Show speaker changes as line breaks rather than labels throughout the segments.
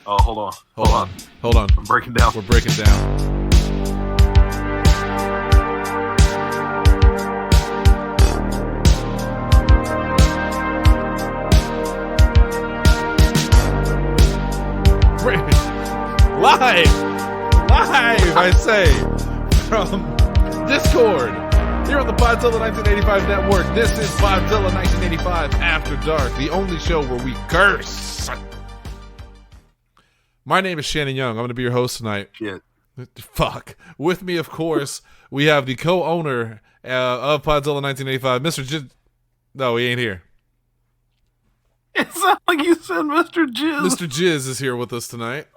Oh, hold on.
Hold on.
I'm breaking down.
We're breaking down. Live, I say, from Discord, here on the Podzilla 1985 network. This is Podzilla 1985 After Dark, the only show where we curse. My name is Seanán Young. I'm going to be your host tonight.
Shit.
Fuck. With me, of course, we have the co-owner of Podzilla 1985, Mr. Jizz. No, he ain't here.
It sounded like you said Mr. Jizz.
Mr. Jizz is here with us tonight.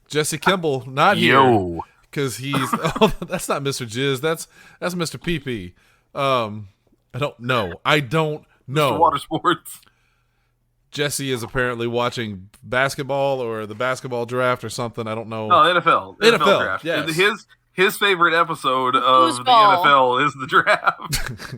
Jesse Kimball, not here.
Yo.
Because he's... Oh, that's not Mr. Jizz. That's Mr. PP. I don't know.
Mr. Water Sports.
Jesse is apparently watching basketball or the basketball draft or something. I don't know.
No, NFL.
NFL
draft.
Yes.
His favorite episode of the NFL is the draft.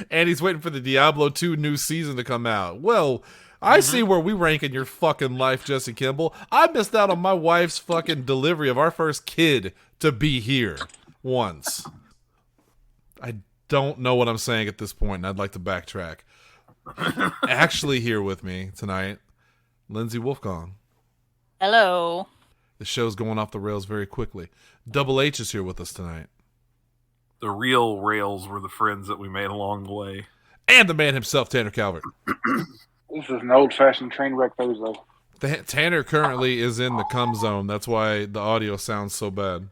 And he's waiting for the Diablo 2 new season to come out. Well, I see where we rank in your fucking life, Jesse Kimball. I missed out on my wife's fucking delivery of our first kid to be here once. I don't know what I'm saying at this point, and I'd like to backtrack. Actually here with me tonight, Lindsey Wolfgang.
Hello.
The show's going off the rails very quickly. Double H is here with us tonight.
The real rails were the friends that we made along the way.
And the man himself, Tanner Calvert.
This is an old-fashioned train wreck Thursday.
Tanner currently is in the cum zone. That's why the audio sounds so bad.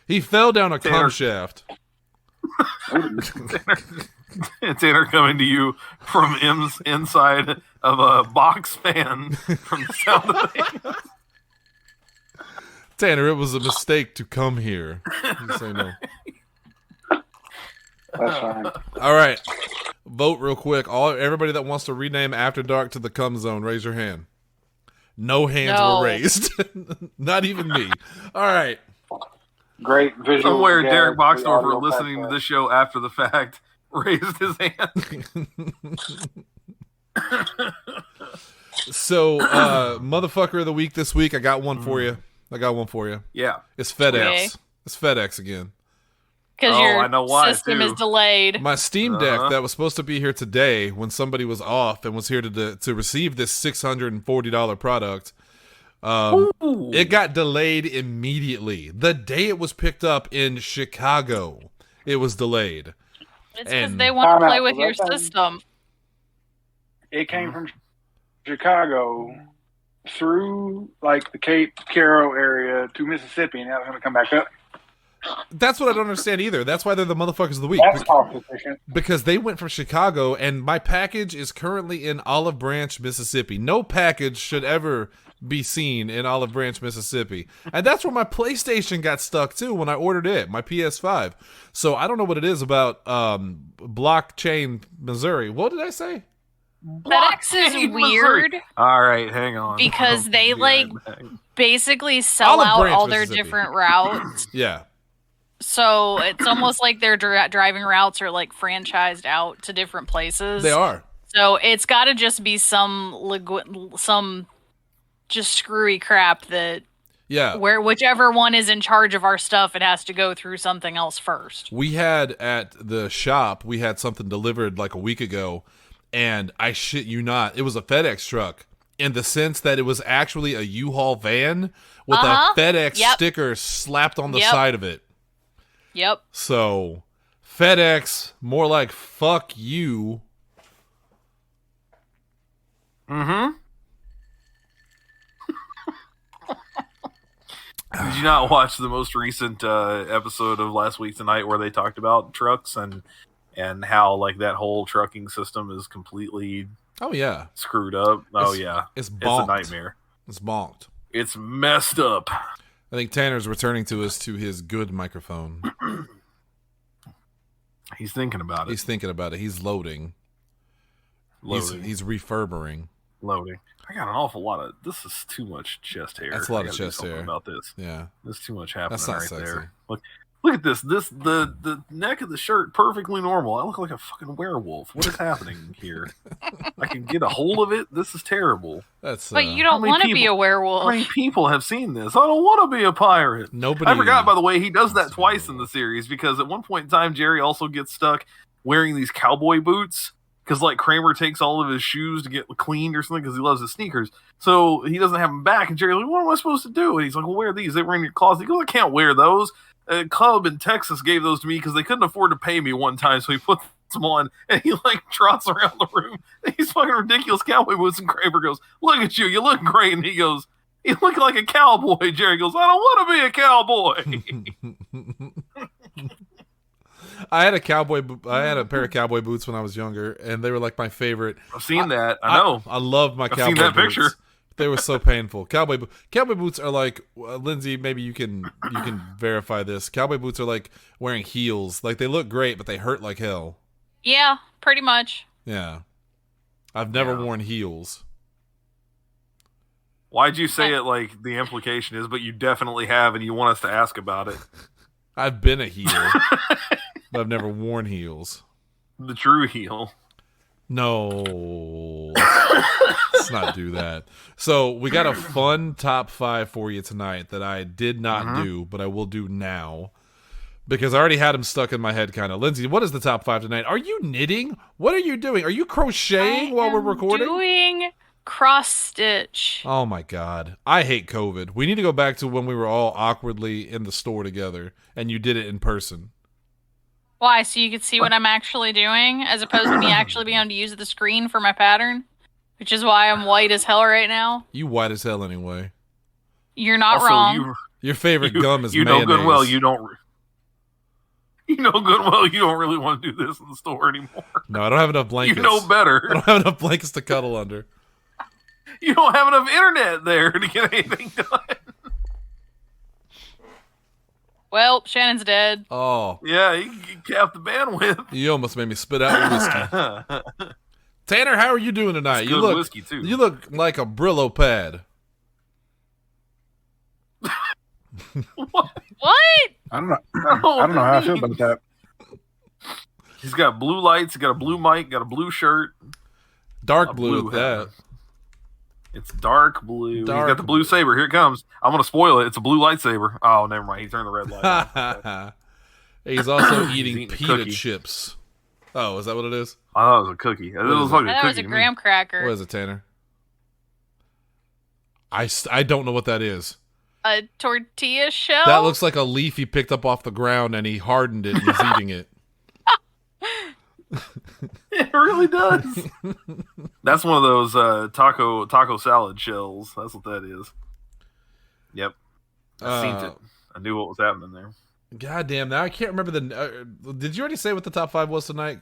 He fell down a cum shaft.
Tanner coming to you from inside of a box fan from the Sound of Things.
Tanner, it was a mistake to come here. You say no.
That's fine.
All right. Vote real quick. Everybody that wants to rename After Dark to the cum zone, raise your hand. No hands were raised. Not even me. All right.
Great visual.
Somewhere Derek Boxdorfer listening to this show after the fact raised his hand.
So, motherfucker of the week this week, I got one for you.
Yeah.
It's FedEx.
Okay.
It's FedEx again.
Because
I know why,
your system
too.
is delayed.
My Steam Deck that was supposed to be here today when somebody was off and was here to receive this $640 product, it got delayed immediately. The day it was picked up in Chicago, it was delayed.
It's because they want to play with your system.
It came from Chicago through like the Cape Caro area to Mississippi, and now it's going to come back up.
That's what I don't understand either. That's why they're the motherfuckers of the week.
That's cost efficient.
Because they went from Chicago, and my package is currently in Olive Branch, Mississippi. No package should ever be seen in Olive Branch, Mississippi. And that's where my PlayStation got stuck, too, when I ordered it, my PS5. So I don't know what it is about Blockchain, Missouri. What did I say?
FedEx is weird
All right, hang on.
because they basically sell
Olive
out
Branch,
all their
Mississippi.
different routes.
Yeah.
So it's almost like their driving routes are like franchised out to different places.
They are.
So it's got to just be some just screwy crap that where whichever one is in charge of our stuff, it has to go through something else first.
We had at the shop, we had something delivered like a week ago, and I shit you not, it was a FedEx truck in the sense that it was actually a U-Haul van with a FedEx sticker slapped on the side of it.
Yep.
So, FedEx, more like fuck you.
Mm-hmm. Did you not watch the most recent episode of Last Week Tonight where they talked about trucks and how like that whole trucking system is completely screwed up?
It's bonked.
It's a nightmare.
It's bonked.
It's messed up.
I think Tanner's returning to his good microphone.
He's thinking about it.
He's loading. He's refurbering.
Loading. I got an awful lot of. This is too much chest hair.
That's a lot of chest hair
about this.
Yeah,
there's too much happening
That's not
right
sexy.
there. Look at this. The neck of the shirt perfectly normal. I look like a fucking werewolf. What is happening here? I can get a hold of it. This is terrible.
But you don't want to be a werewolf.
How many people have seen this? I don't want to be a pirate.
Nobody.
I forgot, by the way, he does that twice in the series because at one point in time, Jerry also gets stuck wearing these cowboy boots because like Kramer takes all of his shoes to get cleaned or something because he loves his sneakers. So he doesn't have them back, and Jerry's like, "What am I supposed to do?" And he's like, "Well, wear these. They were in your closet." He goes, "I can't wear those." A club in Texas gave those to me because they couldn't afford to pay me one time, so he puts them on and he like trots around the room. These fucking ridiculous cowboy boots, and Kramer goes, "Look at you, you look great." And he goes, "You look like a cowboy." Jerry goes, "I don't want to be a cowboy."
I had a pair of cowboy boots when I was younger, and they were like my favorite.
I've seen that. I know.
I love my cowboy boots. I've seen that picture. They were so painful. Cowboy boots are like Lindsey. Maybe you can verify this. Cowboy boots are like wearing heels. Like they look great, but they hurt like hell.
Yeah, pretty much.
Yeah, I've never worn heels.
Why'd you say it like the implication is, but you definitely have, and you want us to ask about it?
I've been a heel, but I've never worn heels.
The true heel.
No, let's not do that. So we got a fun top 5 for you tonight that I did not do, but I will do now because I already had them stuck in my head kind of. Lindsey, what is the top 5 tonight? Are you knitting? What are you doing? Are you crocheting while we're recording?
Doing cross stitch.
Oh my God. I hate COVID. We need to go back to when we were all awkwardly in the store together and you did it in person.
Why? So you could see what I'm actually doing, as opposed to me actually being able to use the screen for my pattern, which is why I'm white as hell right now.
You white as hell anyway.
You're not also, wrong.
Your favorite gum is
you
mayonnaise.
Know good well you don't. You know good well you don't really want to do this in the store anymore.
No, I don't have enough blankets.
You know better.
I don't have enough blankets to cuddle under.
You don't have enough internet there to get anything done.
Well, Shannon's dead.
Oh.
Yeah, you capped the bandwidth.
You almost made me spit out whiskey. Tanner, how are you doing tonight?
You look whiskey too.
You look like a Brillo pad.
What?
I don't know. I don't know how I feel about that.
He's got blue lights, got a blue mic, got a blue shirt.
Dark blue at that.
It's dark blue. He's got the blue saber. Here it comes. I'm going to spoil it. It's a blue lightsaber. Oh, never mind. He turned the red light on.
He's also eating pita chips. Oh, is that what it is?
Oh, it was a cookie. It was like a cookie.
That was a graham cracker.
What is it, Tanner? I don't know what that is.
A tortilla shell?
That looks like a leaf he picked up off the ground and he hardened it and he's eating it.
It really does. That's one of those taco salad shells. That's what that is. Yep. I seen it. I knew what was happening there.
God damn, now I can't remember did you already say what the top 5 was tonight?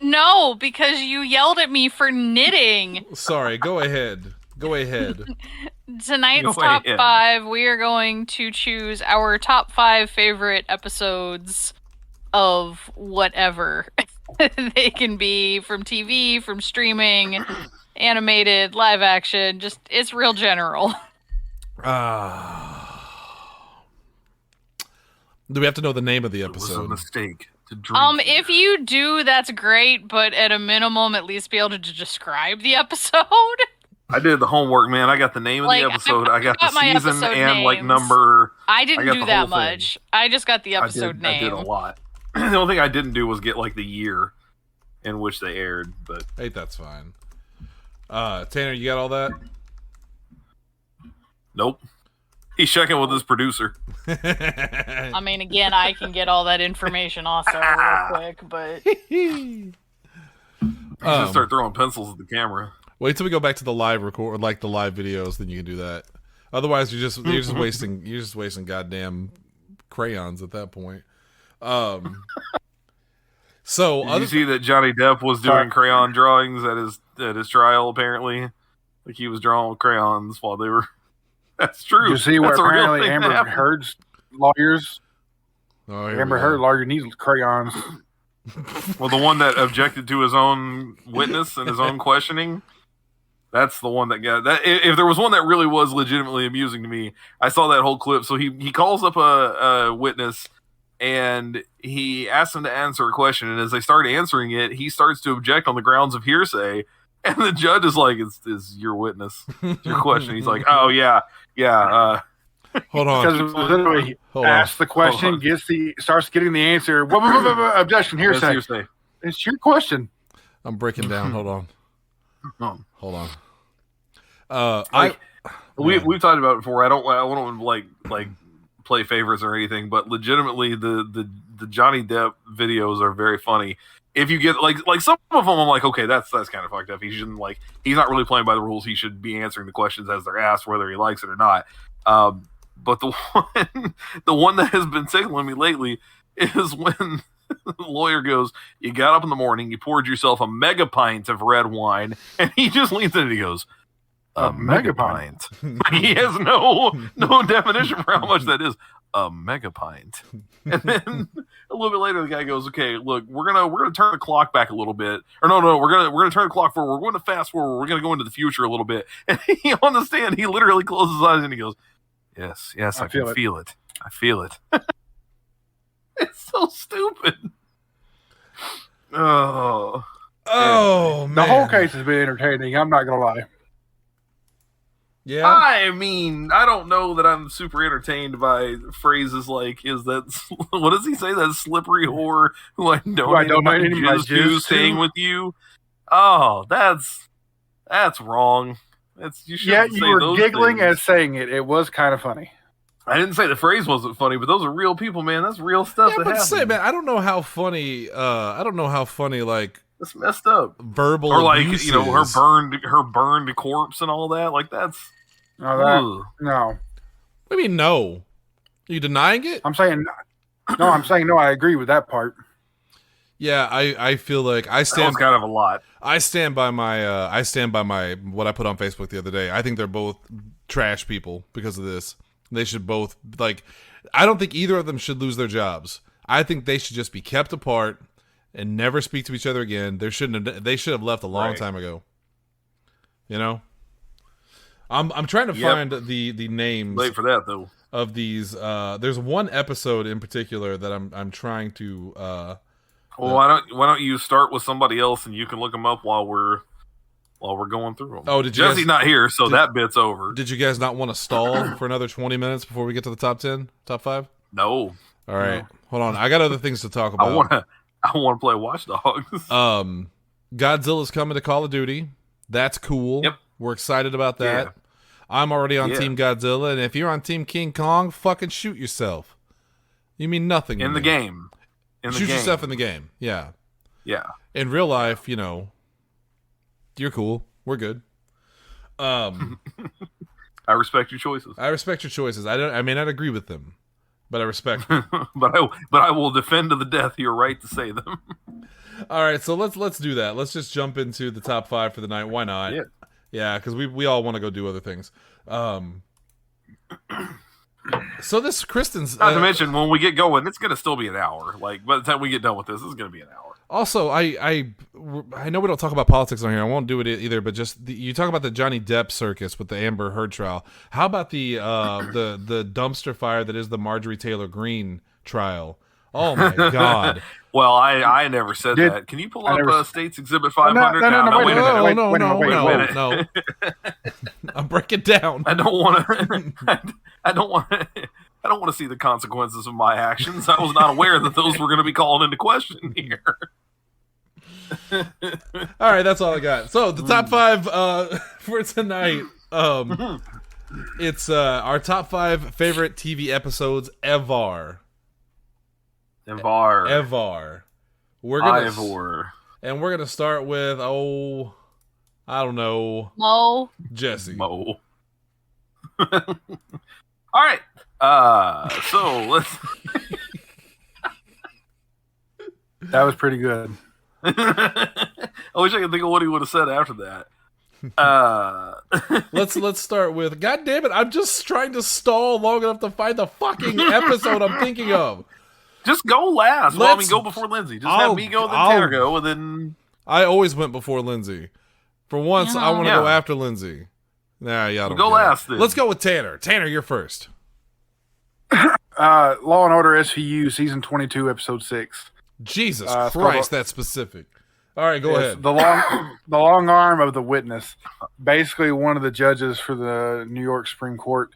No, because you yelled at me for knitting.
Sorry, go ahead.
Tonight's top 5, we are going to choose our top 5 favorite episodes of whatever. They can be from TV, from streaming, animated, live action. Just, it's real general.
Do we have to know the name of the episode?
It was a mistake to drink.
If you do, that's great, but at a minimum, at least be able to describe the episode.
I did the homework, man. I got the name of the episode. I got the season and
names.
number.
I didn't do that much. I just got the episode name.
I did a lot. The only thing I didn't do was get the year in which they aired. But
hey, that's fine. Tanner, you got all that?
Nope. He's checking with his producer.
I mean, again, I can get all that information also real quick, but
he's gonna start throwing pencils at the camera.
Wait till we go back to the live record, like the live videos, then you can do that. Otherwise, you're just wasting goddamn crayons at that point. So
did you see that Johnny Depp was doing crayon drawings at his trial? Apparently, like he was drawing with crayons while they were. That's true.
You see where apparently Amber Heard's lawyers.
Oh,
Amber Heard lawyer needs crayons.
Well, the one that objected to his own witness and his own questioning. That's the one that got that. If there was one that really was legitimately amusing to me, I saw that whole clip. So he calls up a witness and he asks him to answer a question. And as they start answering it, he starts to object on the grounds of hearsay. And the judge is like, "Is your witness your question?" He's like, "Oh yeah."
Hold on.
Because literally asks the question, starts getting the answer. Objection, hearsay. It's your question.
I'm breaking down. Hold on.
We've talked about it before. I don't want to like play favorites or anything, but legitimately the Johnny Depp videos are very funny. If you get like some of them, I'm like, okay, that's kind of fucked up. He shouldn't he's not really playing by the rules. He should be answering the questions as they're asked, whether he likes it or not. But the one that has been tickling me lately is when the lawyer goes, "You got up in the morning, you poured yourself a mega pint of red wine," and he just leans in and he goes, "A mega pint." He has no definition for how much that is. A mega pint. And then a little bit later, the guy goes, "Okay, look, we're gonna turn the clock back a little bit, or no, we're gonna turn the clock forward. We're going to fast forward. We're gonna go into the future a little bit." And he on the stand, he literally closes his eyes and he goes, "Yes, I can feel it. I feel it." It's so stupid. Oh
man.
The whole case has been entertaining. I'm not gonna lie.
Yeah.
I mean, I don't know that I'm super entertained by phrases like, "Is that what does he say? That slippery whore who I donated my juice staying with you?" Oh, that's wrong. You
were giggling as saying it. It was kind of funny.
I didn't say the phrase wasn't funny, but those are real people, man. That's real stuff.
Yeah, but say, man, I don't know how funny. Like,
it's messed up.
Verbal,
or like
abuses.
her burned corpse and all that. Like that's
no.
What do you mean no? Are you denying it?
I'm saying no. I'm saying no. I agree with that part.
Yeah, I feel like I stand.
That was kind of a lot.
I stand by my what I put on Facebook the other day. I think they're both trash people because of this. They should both I don't think either of them should lose their jobs. I think they should just be kept apart and never speak to each other again. They should have left a long time ago. You know? I'm trying to find the names.
Late for that though.
Of these there's one episode in particular that I'm trying to
well, why don't you start with somebody else and you can look them up while we're going through them.
Oh, did you
Jesse's not here, so that bit's over.
Did you guys not want to stall for another 20 minutes before we get to the top 10, top 5?
No.
All right. Hold on. I got other things to talk about.
I want to play Watch Dogs.
Godzilla's coming to Call of Duty. That's cool. Yep. We're excited about that. Yeah. I'm already on Team Godzilla, and if you're on Team King Kong, fucking shoot yourself. You mean nothing
in the game.
Shoot yourself in the game. Yeah.
Yeah.
In real life, you're cool. We're good.
I respect your choices.
I may not agree with them, but I respect them.
but I will defend to the death your right to say them.
All right, so let's do that. Let's just jump into the top 5 for the night. Why not? Yeah, because we all want to go do other things. So this Kristen's
not to mention when we get going, it's gonna still be an hour. Like by the time we get done with this, it's gonna be an hour.
Also, I know we don't talk about politics on here. I won't do it either. But just you talk about the Johnny Depp circus with the Amber Heard trial. How about the dumpster fire that is the Marjorie Taylor Greene trial? Oh my God!
Well, I never said that. Can you pull up States Exhibit 500?
No. I'm breaking down.
I don't want to see the consequences of my actions. I was not aware that those were going to be called into question here.
All right, that's all I got. So the top 5 for tonight. It's our top 5 favorite TV episodes ever.
We're
gonna start with I don't know, Jesse.
Mo. All right. So let's.
That was pretty good.
I wish I could think of what he would have said after that.
Let's start with. God damn it! I'm just trying to stall long enough to find the fucking episode I'm thinking of.
Just go last. Go before Lindsey. Just have me go, then Tanner go, and then.
I always went before Lindsey. For once, I want to go after Lindsey. Nah, y'all don't
go last. Then.
Let's go with Tanner. Tanner, you're first.
Law and Order SVU season 22, episode 6.
Jesus
it's
Christ,
called-
that's specific. All right, go ahead.
The long arm of the witness. Basically, one of the judges for the New York Supreme Court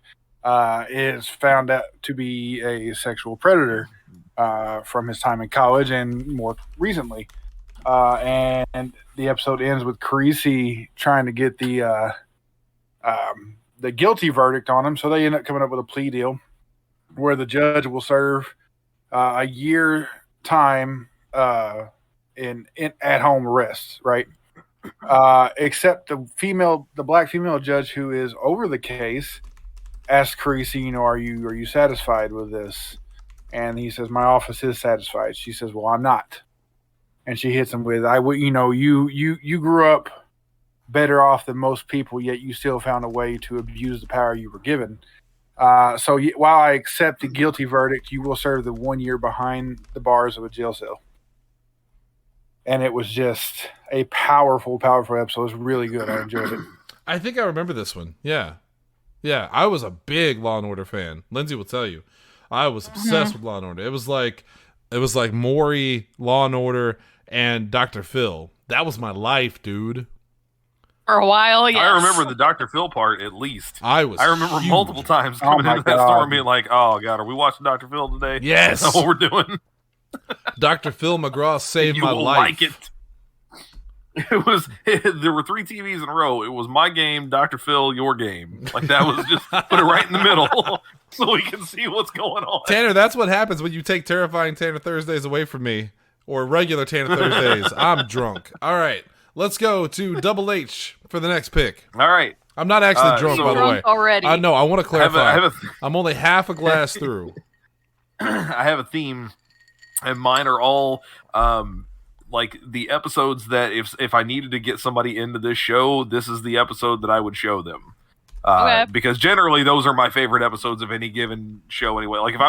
is found out to be a sexual predator from his time in college and more recently. And the episode ends with Carisi trying to get the guilty verdict on him. So they end up coming up with a plea deal where the judge will serve a year time in at home arrest, right? Except the black female judge who is over the case asks Carisi, are you satisfied with this? And he says, my office is satisfied. She says, well, I'm not. And she hits him with, you grew up better off than most people, yet you still found a way to abuse the power you were given. So while I accept the guilty verdict, you will serve the 1 year behind the bars of a jail cell. And it was just a powerful, powerful episode. It was really good. I enjoyed it.
I think I remember this one. Yeah. I was a big Law and Order fan. Lindsay will tell you, I was obsessed with Law and Order. It was like Maury, Law and Order, and Dr. Phil. That was my life, dude.
For a while, yes.
I remember the Dr. Phil part at least.
I
remember
huge.
multiple times coming into that store and being like, "Oh God, are we watching Dr. Phil today?
Yes,
that's what we're doing."
Dr. Phil McGraw saved my life.
Like it. There were 3 TVs in a row. It was my game, Dr. Phil, your game. Like that was just put it right in the middle so we can see what's going on.
Tanner, that's what happens when you take terrifying Tanner Thursdays away from me, or regular Tanner Thursdays. I'm drunk. All right, let's go to Double H for the next pick.
All right.
I'm not actually drunk, by the way.
Already.
No, I want to clarify.
I'm
only half a glass through.
I have a theme, and mine are all like the episodes that if I needed to get somebody into this show, this is the episode that I would show them.
Okay.
Because generally those are my favorite episodes of any given show anyway. Like if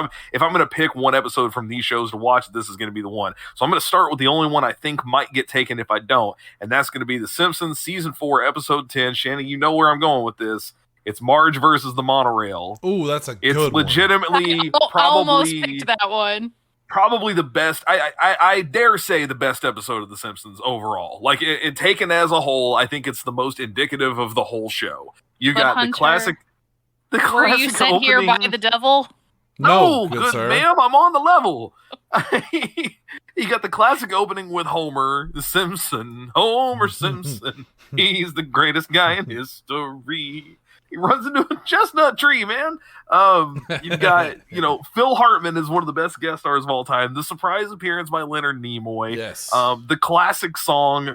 I'm going to pick one episode from these shows to watch, this is going to be the one. So I'm going to start with the only one I think might get taken if I don't, and that's going to be The Simpsons season 4 episode 10. Shannon, you know where I'm going with this. It's Marge versus the monorail.
Ooh, that's a good
It's legitimately
I almost picked that one.
Probably the best. I dare say the best episode of The Simpsons overall. Like it taken as a whole, I think it's the most indicative of the whole show. You got
Hunter,
the classic.
Were you sent
opening.
here by the devil?
No,
good
good
sir.
ma'am. I'm on the level. You got the classic opening with Homer the Simpson. Homer Simpson. He's the greatest guy in history. He runs into a chestnut tree, man. You've got, Phil Hartman is one of the best guest stars of all time. The surprise appearance by Leonard Nimoy.
Yes.
The classic song,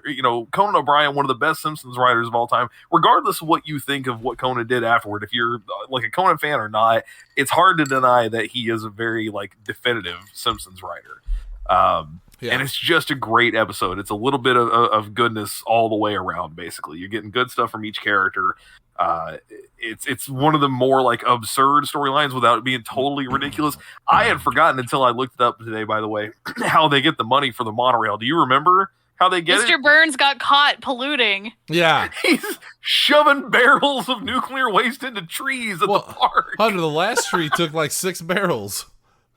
Conan O'Brien, one of the best Simpsons writers of all time. Regardless of what you think of what Conan did afterward, if you're like a Conan fan or not, it's hard to deny that he is a very definitive Simpsons writer. And it's just a great episode. It's a little bit of goodness all the way around, basically. You're getting good stuff from each character. It's one of the more absurd storylines without it being totally ridiculous. I had forgotten until I looked it up today, by the way, how they get the money for the monorail. Do you remember how they get it?
Mr. Burns got caught polluting.
Yeah.
He's shoving barrels of nuclear waste into trees at the park.
Hunter, the last tree took 6 barrels,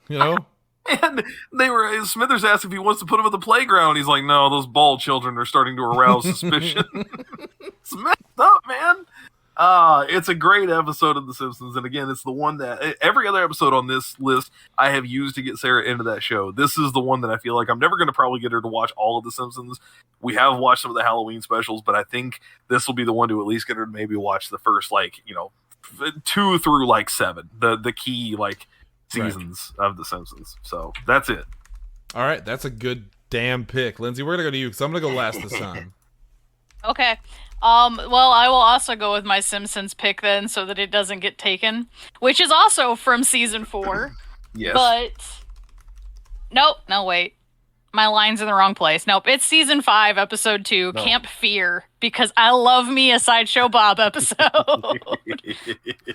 And Smithers asked if he wants to put him at the playground. He's like, no, those bald children are starting to arouse suspicion. It's messed up, man. It's a great episode of The Simpsons. And again, it's the one that every other episode on this list I have used to get Sarah into that show. This is the one that I feel like I'm never going to probably get her to watch all of The Simpsons. We have watched some of the Halloween specials, but I think this will be the one to at least get her to maybe watch the first 2 through 7, the key seasons of The Simpsons. So that's it.
All right, that's a good damn pick. Lindsay, we're going to go to you because I'm going to go last this time.
Okay. Well, I will also go with my Simpsons pick then so that it doesn't get taken, which is also from season 4.
Yes.
But no, wait. My line's in the wrong place. Nope, it's season 5, episode 2,
No.
Camp Fear, because I love me a Sideshow Bob episode.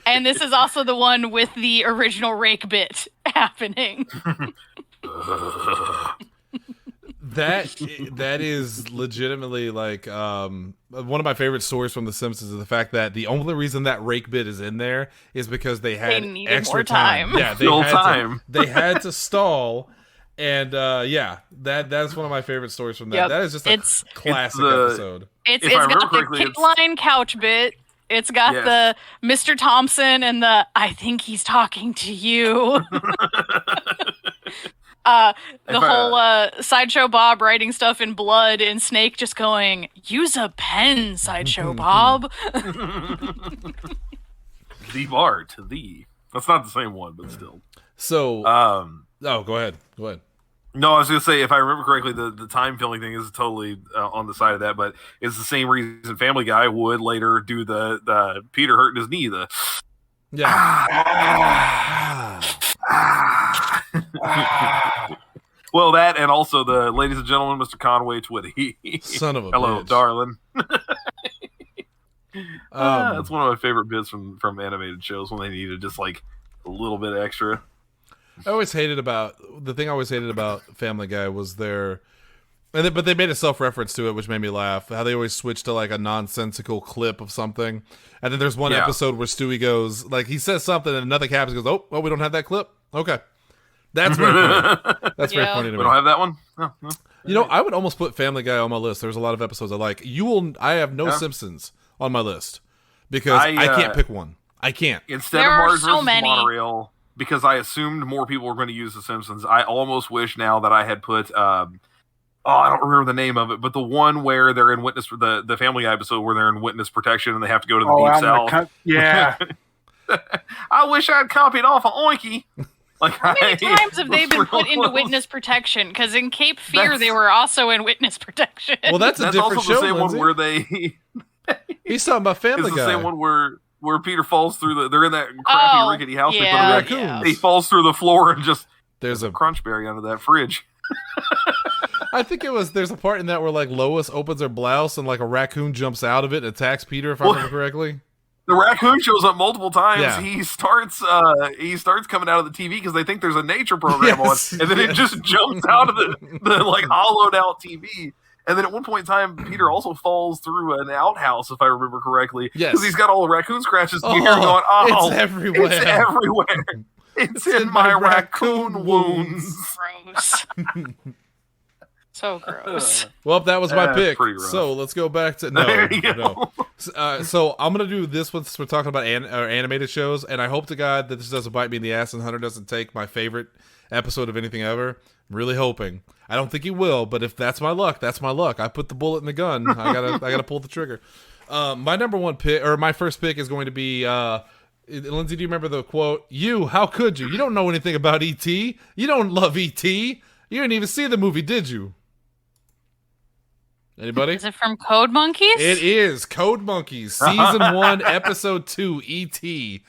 And this is also the one with the original rake bit happening.
That is legitimately like one of my favorite stories from The Simpsons is the fact that the only reason that rake bit is in there is because they had
needed
extra
more time.
Yeah, they had to stall. And that's one of my favorite stories from that.
Yep.
That is just a classic episode.
It's got the kid line couch bit. It's got the Mr. Thompson and the I think he's talking to you. The whole Sideshow Bob writing stuff in blood and Snake just going, use a pen, Sideshow Bob.
The bar to thee. That's not the same one, but still.
So, go ahead.
No, I was going to say, if I remember correctly, the time filling thing is totally on the side of that, but it's the same reason Family Guy would later do the Peter hurting his knee. Well, that and also the ladies and gentlemen, Mr. Conway Twitty.
Son of a
Hello,
bitch.
darling. That's one of my favorite bits from animated shows when they needed just like a little bit extra.
I always hated about Family Guy was but they made a self-reference to it, which made me laugh. How they always switch to like a nonsensical clip of something, and then there's one episode where Stewie goes like he says something and nothing happens. He goes, "Oh, well, we don't have that clip." Okay, that's very funny. That's very funny to me.
We don't have that one. No.
You know, I would almost put Family Guy on my list. There's a lot of episodes I like. I have no Simpsons on my list because I can't pick one. I can't.
Instead of Mars versus Monorail. Because I assumed more people were going to use The Simpsons, I almost wish now that I had put, I don't remember the name of it, but the one where they're in witness for the Family Guy episode where they're in witness protection and they have to go to the Deep South.
Yeah.
I wish I'd copied off of Oinky. Like,
how many times have they been put into witness protection? Because in Cape Fear, they were also in witness protection.
Well, that's different
also
show,
the same
Lindsay.
one where they...
He's talking about Family Guy.
It's the same one where Peter falls through they're in that crappy rickety house. They put a raccoon. Yeah. He falls through the floor and just there's a crunch berry under that fridge.
I think there's a part in that where like Lois opens her blouse and like a raccoon jumps out of it and attacks Peter, if I remember correctly.
The raccoon shows up multiple times.
Yeah.
He starts coming out of the TV because they think there's a nature program on, and then it just jumps out of the like hollowed out TV. And then at one point in time, Peter also falls through an outhouse, if I remember correctly.
Yes.
Because he's got all the raccoon scratches in here going,
it's everywhere.
It's everywhere. It's in my raccoon wounds.
Gross. So gross.
Well, that was my pick.
Pretty rough.
So let's go back to no. So I'm gonna do this one since we're talking about animated shows, and I hope to God that this doesn't bite me in the ass and Hunter doesn't take my favorite episode of anything ever. I'm really hoping. I don't think he will, but if that's my luck, that's my luck. I put the bullet in the gun. I gotta pull the trigger. My number one pick, or my first pick, is going to be. Lindsay, do you remember the quote? How could you? You don't know anything about E.T. You don't love E.T. You didn't even see the movie, did you? Anybody?
Is it from Code Monkeys?
It is Code Monkeys, Season 1, Episode 2, E.T.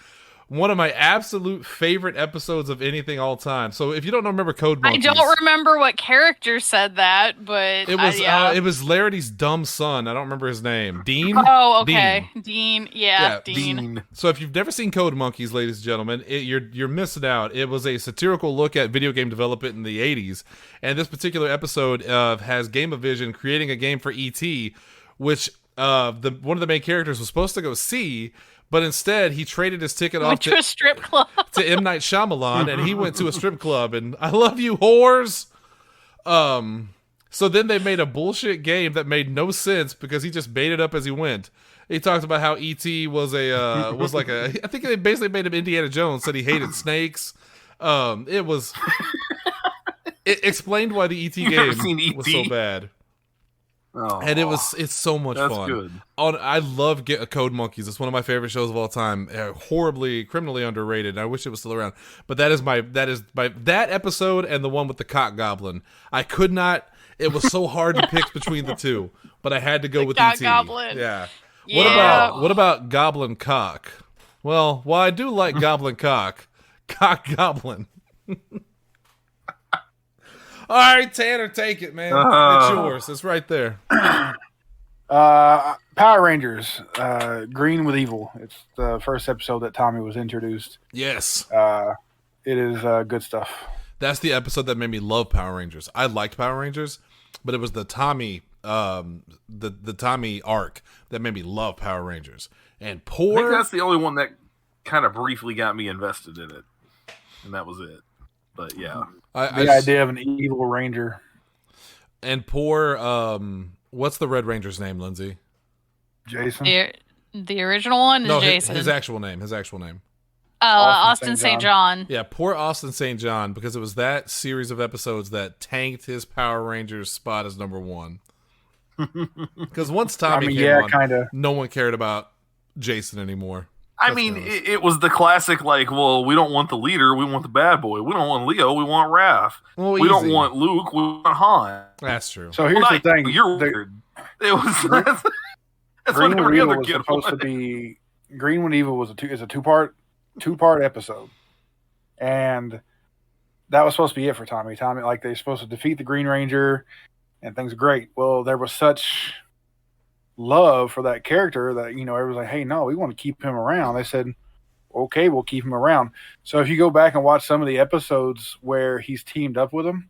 One of my absolute favorite episodes of anything all time. So if you don't remember Code Monkeys...
I don't remember what character said that, but...
It was Larity's dumb son. I don't remember his name. Dean?
Oh, okay. Dean. Yeah, Dean.
So if you've never seen Code Monkeys, ladies and gentlemen, you're missing out. It was a satirical look at video game development in the 80s. And this particular episode has Game-O-Vision creating a game for E.T., which one of the main characters was supposed to go see... But instead, he traded his ticket off
to a strip club
to M. Night Shyamalan, and he went to a strip club. And I love you, whores. So then they made a bullshit game that made no sense because he just made it up as he went. He talked about how E.T. was like a. I think they basically made him Indiana Jones. Said he hated snakes. It explained why the E.T. game was so bad.
Oh,
and it's so much fun.
Good.
I love Code Monkeys. It's one of my favorite shows of all time. Criminally underrated. I wish it was still around. But that is that episode and the one with the cock goblin. I could not. It was so hard to pick between the two, but I had to go with
cock
E.T.
goblin.
Yeah.
Yeah.
What about Goblin Cock? Well, while I do like Goblin Cock Goblin. All right, Tanner, take it, man. It's yours. It's right there.
Power Rangers, Green with Evil. It's the first episode that Tommy was introduced.
Yes.
It is good stuff.
That's the episode that made me love Power Rangers. I liked Power Rangers, but it was the Tommy the Tommy arc that made me love Power Rangers. And
I think
poor
that's the only one that kind of briefly got me invested in it, and that was it. But yeah,
The idea of an evil ranger.
and poor what's the Red Ranger's name, Lindsay?
Jason.
The original one is
No,
Jason.
his actual name. His actual name.
Austin St. John.
Yeah, poor Austin St. John, because it was that series of episodes that tanked his Power Rangers spot as number one. Because once Tommy came on,
kinda.
no one cared about Jason anymore.
I mean, it was the classic, like, well, we don't want the leader, we want the bad boy. We don't want Leo, we want Raph.
Well,
we don't want Luke, we want Han.
That's true.
So here's the thing.
You're weird. It was that's what
Greenwood
every
Evil
other
was
kid
supposed to
wanted.
be. Greenwood Evil was a two-part episode, and that was supposed to be it for Tommy. Tommy, like, they're supposed to defeat the Green Ranger, and things are great. Well, there was such love for that character that, everyone's like, hey, no, we want to keep him around. They said, okay, we'll keep him around. So if you go back and watch some of the episodes where he's teamed up with him,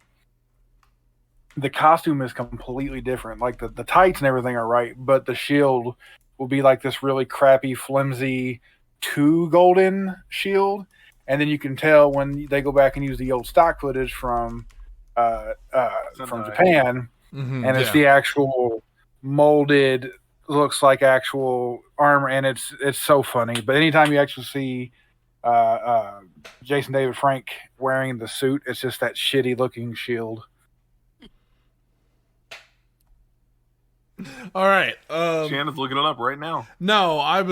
the costume is completely different. Like, the tights and everything are right, but the shield will be like this really crappy, flimsy 2 golden shield. And then you can tell when they go back and use the old stock footage from Japan,
Mhm,
and it's the actual molded, looks like actual armor, and it's so funny. But anytime you actually see Jason David Frank wearing the suit, it's just that shitty looking shield.
All right.
Shannon's looking it up right now.
No, I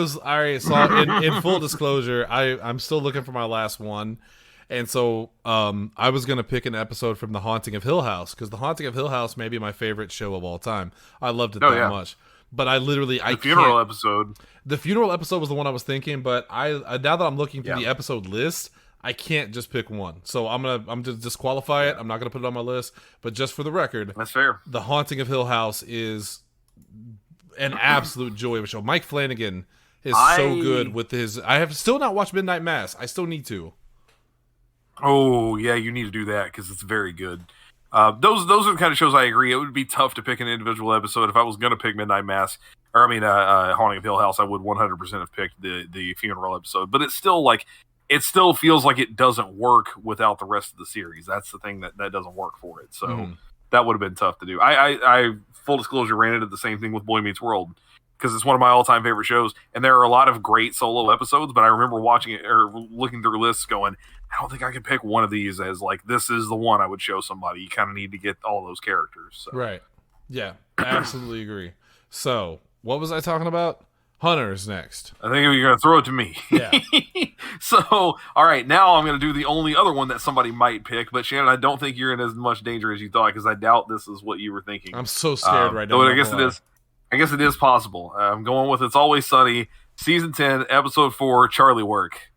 saw in full disclosure, I'm still looking for my last one. And so I was going to pick an episode from The Haunting of Hill House, because The Haunting of Hill House may be my favorite show of all time. I loved it that much. But the funeral
episode.
The funeral episode was the one I was thinking, but now that I'm looking through the episode list, I can't just pick one. So I'm going to disqualify it. I'm not going to put it on my list. But just for the record,
that's fair.
The Haunting of Hill House is an absolute joy of a show. Mike Flanagan is so good with his. I have still not watched Midnight Mass. I still need to.
Oh yeah, you need to do that because it's very good. Those are the kind of shows I agree. It would be tough to pick an individual episode. If I was going to pick Midnight Mass, Haunting of Hill House, I would 100% have picked the funeral episode. But it's still it still feels like it doesn't work without the rest of the series. That's the thing that doesn't work for it. So that would have been tough to do. I full disclosure, ran into the same thing with Boy Meets World, because it's one of my all-time favorite shows, and there are a lot of great solo episodes, but I remember watching it or looking through lists going, I don't think I can pick one of these as this is the one I would show somebody. You kind of need to get all those characters. So.
Right. Yeah, absolutely agree. So, what was I talking about? Hunter's next.
I think you're going to throw it to me.
Yeah.
So, all right, now I'm going to do the only other one that somebody might pick, but Shannon, I don't think you're in as much danger as you thought, because I doubt this is what you were thinking.
I'm so scared right now.
Though I guess it is. I guess it is possible. I'm going with It's Always Sunny, Season 10, Episode 4, Charlie Work.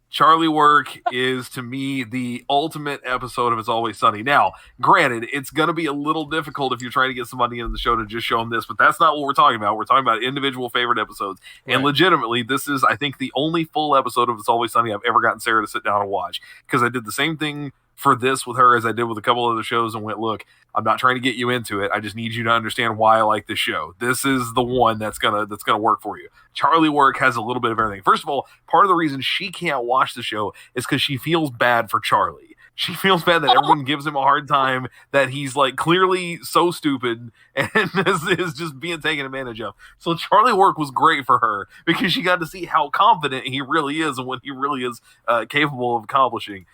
Charlie Work is, to me, the ultimate episode of It's Always Sunny. Now, granted, it's going to be a little difficult if you're trying to get somebody into the show to just show them this, but that's not what we're talking about. We're talking about individual favorite episodes. Right. And legitimately, this is, I think, the only full episode of It's Always Sunny I've ever gotten Sarah to sit down and watch, because I did the same thing for this with her as I did with a couple other shows and went, look, I'm not trying to get you into it. I just need you to understand why I like this show. This is the one that's gonna work for you. Charlie Work has a little bit of everything. First of all, part of the reason she can't watch the show is because she feels bad for Charlie. She feels bad that everyone gives him a hard time, that he's clearly so stupid and is just being taken advantage of. So Charlie Work was great for her because she got to see how confident he really is and what he really is capable of accomplishing.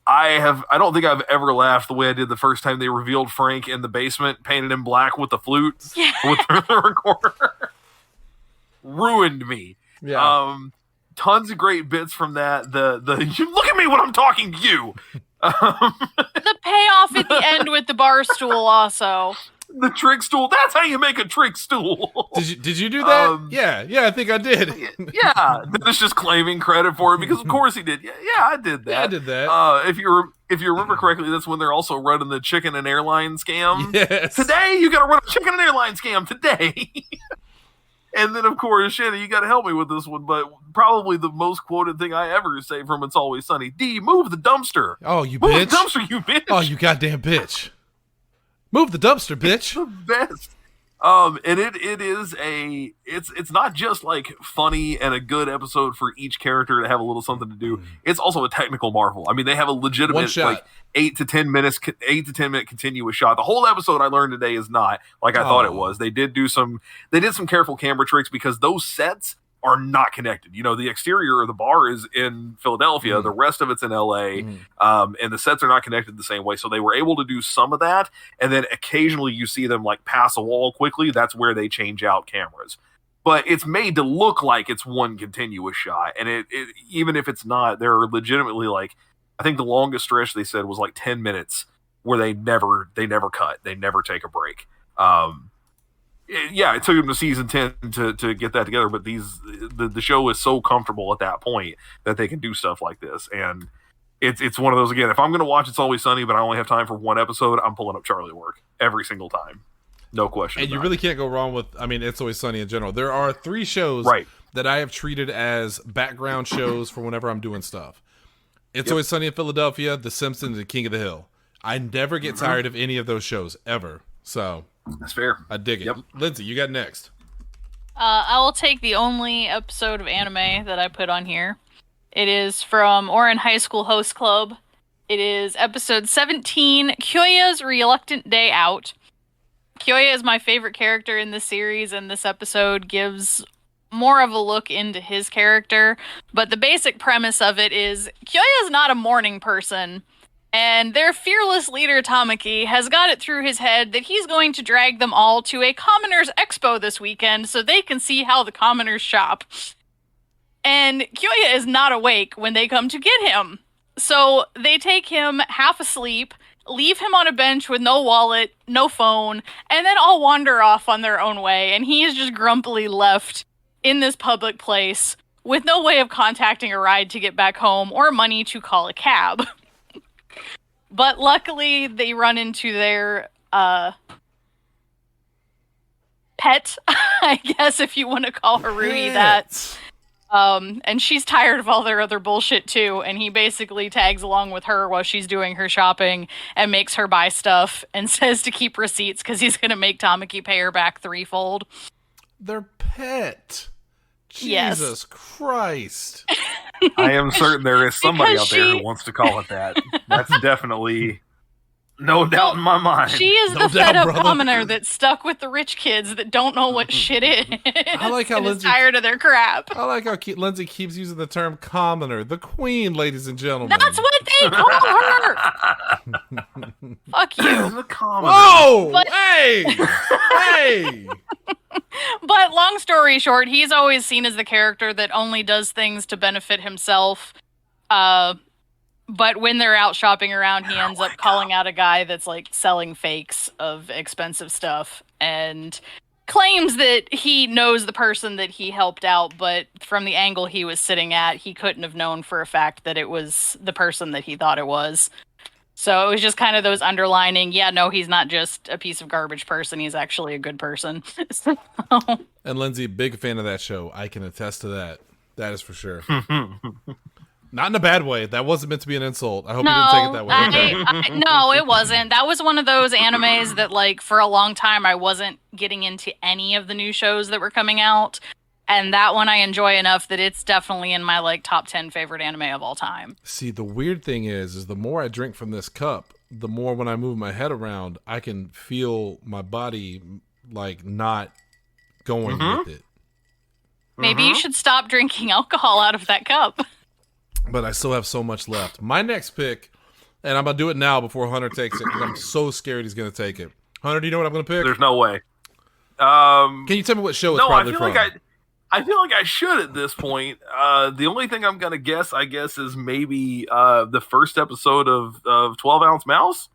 I don't think I've ever laughed the way I did the first time they revealed Frank in the basement, painted in black with the flute, with the recorder. Ruined me.
Yeah.
Tons of great bits from that. You look at me when I'm talking to you.
The payoff at the end with the bar stool also.
The trick stool. That's how you make a trick stool.
Did you do that? Yeah, I think I did.
Yeah, Dennis just claiming credit for it because of course he did. Yeah, I did that.
Yeah, I did that.
If you remember correctly, that's when they're also running the chicken and airline scam.
Yes.
Today you got to run a chicken and airline scam today. And then of course, Shannon, you got to help me with this one, but probably the most quoted thing I ever say from It's Always Sunny: D, move the dumpster.
Oh, you
move
bitch.
the dumpster, you bitch.
Oh, you goddamn bitch. Move the dumpster, bitch.
The best. And it's not just like funny and a good episode for each character to have a little something to do. It's also a technical marvel. I mean, they have a legitimate like 8 to 10 minute continuous shot. The whole episode I learned today is not like I thought it was. They did some careful camera tricks because those sets are not connected. You know, the exterior of the bar is in Philadelphia. The rest of it's in LA. And the sets are not connected the same way. So they were able to do some of that. And then occasionally you see them like pass a wall quickly. That's where they change out cameras. But it's made to look like it's one continuous shot. And it even if it's not, they're legitimately like, I think the longest stretch they said was like 10 minutes where they never cut. They never take a break. It took them to season 10 to get that together, but the show is so comfortable at that point that they can do stuff like this. And it's one of those, again, if I'm going to watch It's Always Sunny, but I only have time for one episode, I'm pulling up Charlie Work every single time. No question.
And you really can't go wrong with, I mean, It's Always Sunny in general. There are 3 shows that I have treated as background shows for whenever I'm doing stuff. It's Always Sunny in Philadelphia, The Simpsons, and King of the Hill. I never get tired of any of those shows, ever. So
that's fair.
I dig it. Lindsay, you got next.
I will take the only episode of anime that I put on here. It is from Ouran High School Host Club. It is episode 17, Kyoya's Reluctant Day Out. Kyoya is my favorite character in this series, and this episode gives more of a look into his character. But the basic premise of it is Kyoya is not a morning person. And their fearless leader, Tamaki, has got it through his head that he's going to drag them all to a Commoners Expo this weekend so they can see how the commoners shop. And Kyoya is not awake when they come to get him. So they take him half asleep, leave him on a bench with no wallet, no phone, and then all wander off on their own way. And he is just grumpily left in this public place with no way of contacting a ride to get back home or money to call a cab. But luckily, they run into their pet, I guess, if you want to call Haruhi that. And she's tired of all their other bullshit, too. And he basically tags along with her while she's doing her shopping and makes her buy stuff and says to keep receipts because he's going to make Tamaki pay her back threefold.
Their pet.
Yes.
Jesus Christ.
I am certain there is somebody out there who wants to call it that. That's definitely no doubt in my mind.
She is the fed-up commoner that's stuck with the rich kids that don't know what shit is.
I like how Lindsay
is tired of their crap.
I like how Lindsay keeps using the term commoner. The queen, ladies and gentlemen.
That's what they call her. Fuck you.
The commoner.
Whoa! Hey! Hey!
But long story short, he's always seen as the character that only does things to benefit himself. But when they're out shopping around, he ends up calling out a guy that's like selling fakes of expensive stuff and claims that he knows the person that he helped out, but from the angle he was sitting at, he couldn't have known for a fact that it was the person that he thought it was. So it was just kind of those underlining, he's not just a piece of garbage person. He's actually a good person. So.
And Lindsay, big fan of that show. I can attest to that. That is for sure. Not in a bad way. That wasn't meant to be an insult. I hope you didn't take it that way.
No, it wasn't. That was one of those animes that, like, for a long time, I wasn't getting into any of the new shows that were coming out. And that one I enjoy enough that it's definitely in my, like, top 10 favorite anime of all time.
See, the weird thing is the more I drink from this cup, the more when I move my head around, I can feel my body, like, not going with it.
Maybe you should stop drinking alcohol out of that cup.
But I still have so much left. My next pick, and I'm going to do it now before Hunter takes it, because I'm so scared he's going to take it. Hunter, do you know what I'm going to pick?
There's no way.
Can you tell me what show it's probably from?
I feel like I should at this point. The only thing I'm going to guess, is maybe the first episode of 12 Ounce Mouse?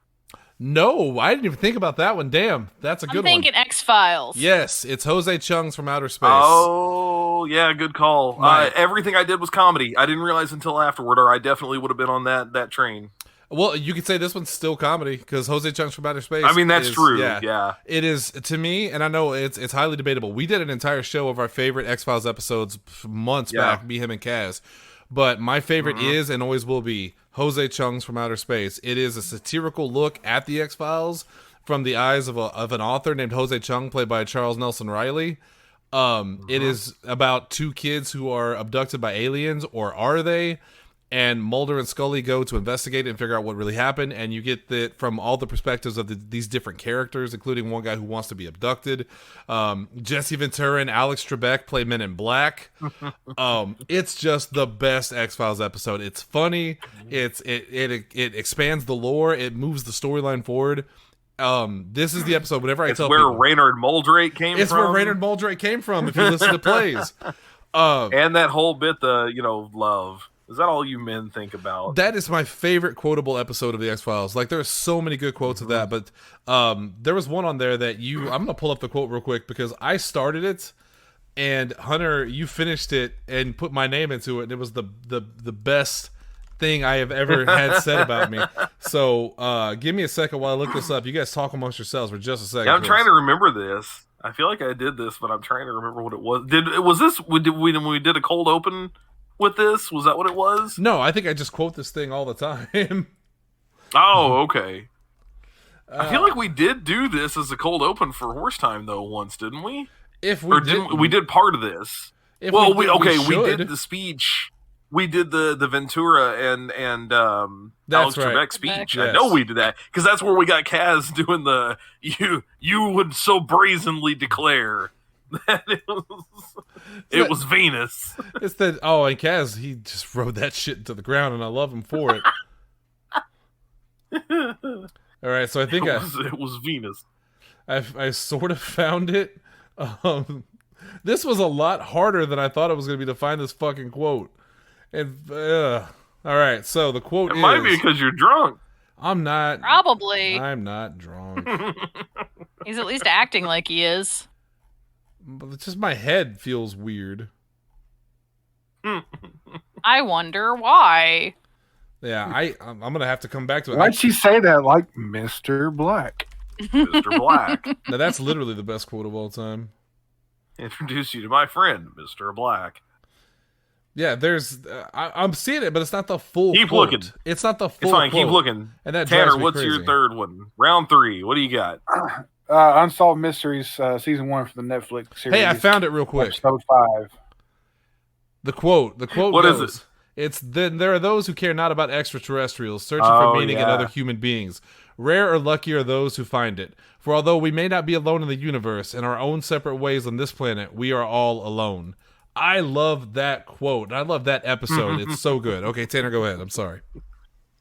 No, I didn't even think about that one. Damn, that's a good one.
I'm thinking X-Files.
Yes, it's Jose Chung's From Outer Space.
Oh, yeah, good call. Everything I did was comedy. I didn't realize until afterward, or I definitely would have been on that train.
Well, you could say this one's still comedy, because Jose Chung's From Outer Space.
I mean, that's true, yeah.
It is, to me, and I know it's highly debatable. We did an entire show of our favorite X-Files episodes months back, me, him, and Kaz. But my favorite is, and always will be, Jose Chung's From Outer Space. It is a satirical look at the X-Files from the eyes of an author named Jose Chung, played by Charles Nelson Riley. It is about two kids who are abducted by aliens, or are they? And Mulder and Scully go to investigate and figure out what really happened, and you get that from all the perspectives of these different characters, including one guy who wants to be abducted. Jesse Ventura and Alex Trebek play Men in Black. It's just the best X-Files episode. It's funny. It expands the lore. It moves the storyline forward. This is the episode. Whenever I tell
where
people,
Raynard Moldrake came from.
it's where Raynard Moldrake came from. If you listen to plays,
and that whole bit, love. Is that all you men think about?
that is my favorite quotable episode of the X-Files. Like, there are so many good quotes of that, but there was one on there that I'm gonna pull up the quote real quick because I started it, and Hunter, you finished it and put my name into it, and it was the best thing I have ever had said about me. So give me a second while I look this up. You guys talk amongst yourselves for just a second.
Yeah, I'm trying to remember this. I feel like I did this, but I'm trying to remember what it was. Was this when we did a cold open with this? Was that what it was?
No, I think I just quote this thing all the time.
Oh, okay. I feel like we did do this as a cold open for Horse Time though once, didn't we?
If we
we did part of this.
if
Well,
did,
we
should.
did the speech. We did the Ventura and
That's
Alex
right.
Trebek speech.
Yes.
I know we did that because that's where we got Kaz doing the you would so brazenly declare that it was Venus.
It's that. Oh, and Kaz, he just rode that shit into the ground, and I love him for it. All right, so I think
it was Venus.
I sort of found it. This was a lot harder than I thought it was going to be to find this fucking quote. And all right, so the quote is,
might be because you're drunk.
I'm not.
Probably.
I'm not drunk.
He's at least acting like he is.
But it's just my head feels weird.
I wonder why.
Yeah, I'm going to have to come back to it.
Why'd she say that like Mr. Black?
Mr. Black.
Now, that's literally the best quote of all time.
Introduce you to my friend, Mr. Black.
Yeah, there's. I'm seeing it, but it's not the full.
Keep
quote.
looking.
It's not the full.
It's fine.
Quote.
Keep looking.
And that drives
Tanner,
me
what's
crazy.
your third one? Round 3. What do you got?
Unsolved Mysteries, season 1 for the Netflix series.
Hey, I found it real quick.
Episode 5.
The quote.
What
goes,
is it?
It's then there are those who care not about extraterrestrials, searching
Oh,
for meaning in
yeah.
other human beings. Rare or lucky are those who find it. For although we may not be alone in the universe, in our own separate ways on this planet, we are all alone. I love that quote. I love that episode. It's so good. Okay, Tanner, go ahead. I'm sorry.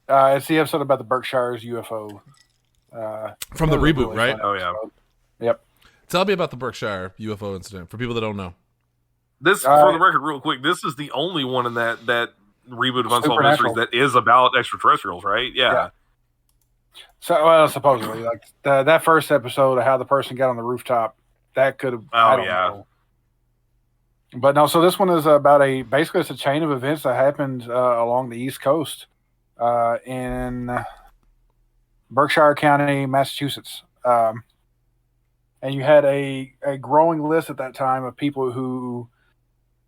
It's the episode about the Berkshire's UFO.
From the
that was a
reboot,
really
right?
fun
Oh, yeah.
episode. Yep.
Tell me about the Berkshire UFO incident for people that don't know.
This, for the record, real quick, this is the only one in that reboot of Unsolved Mysteries
Supernatural.
that is about extraterrestrials, right? Yeah.
So, well, supposedly, like that first episode of how the person got on the rooftop, that could have. I don't know. But no, so this one is about basically it's a chain of events that happened along the East Coast in Berkshire County, Massachusetts. And you had a growing list at that time of people who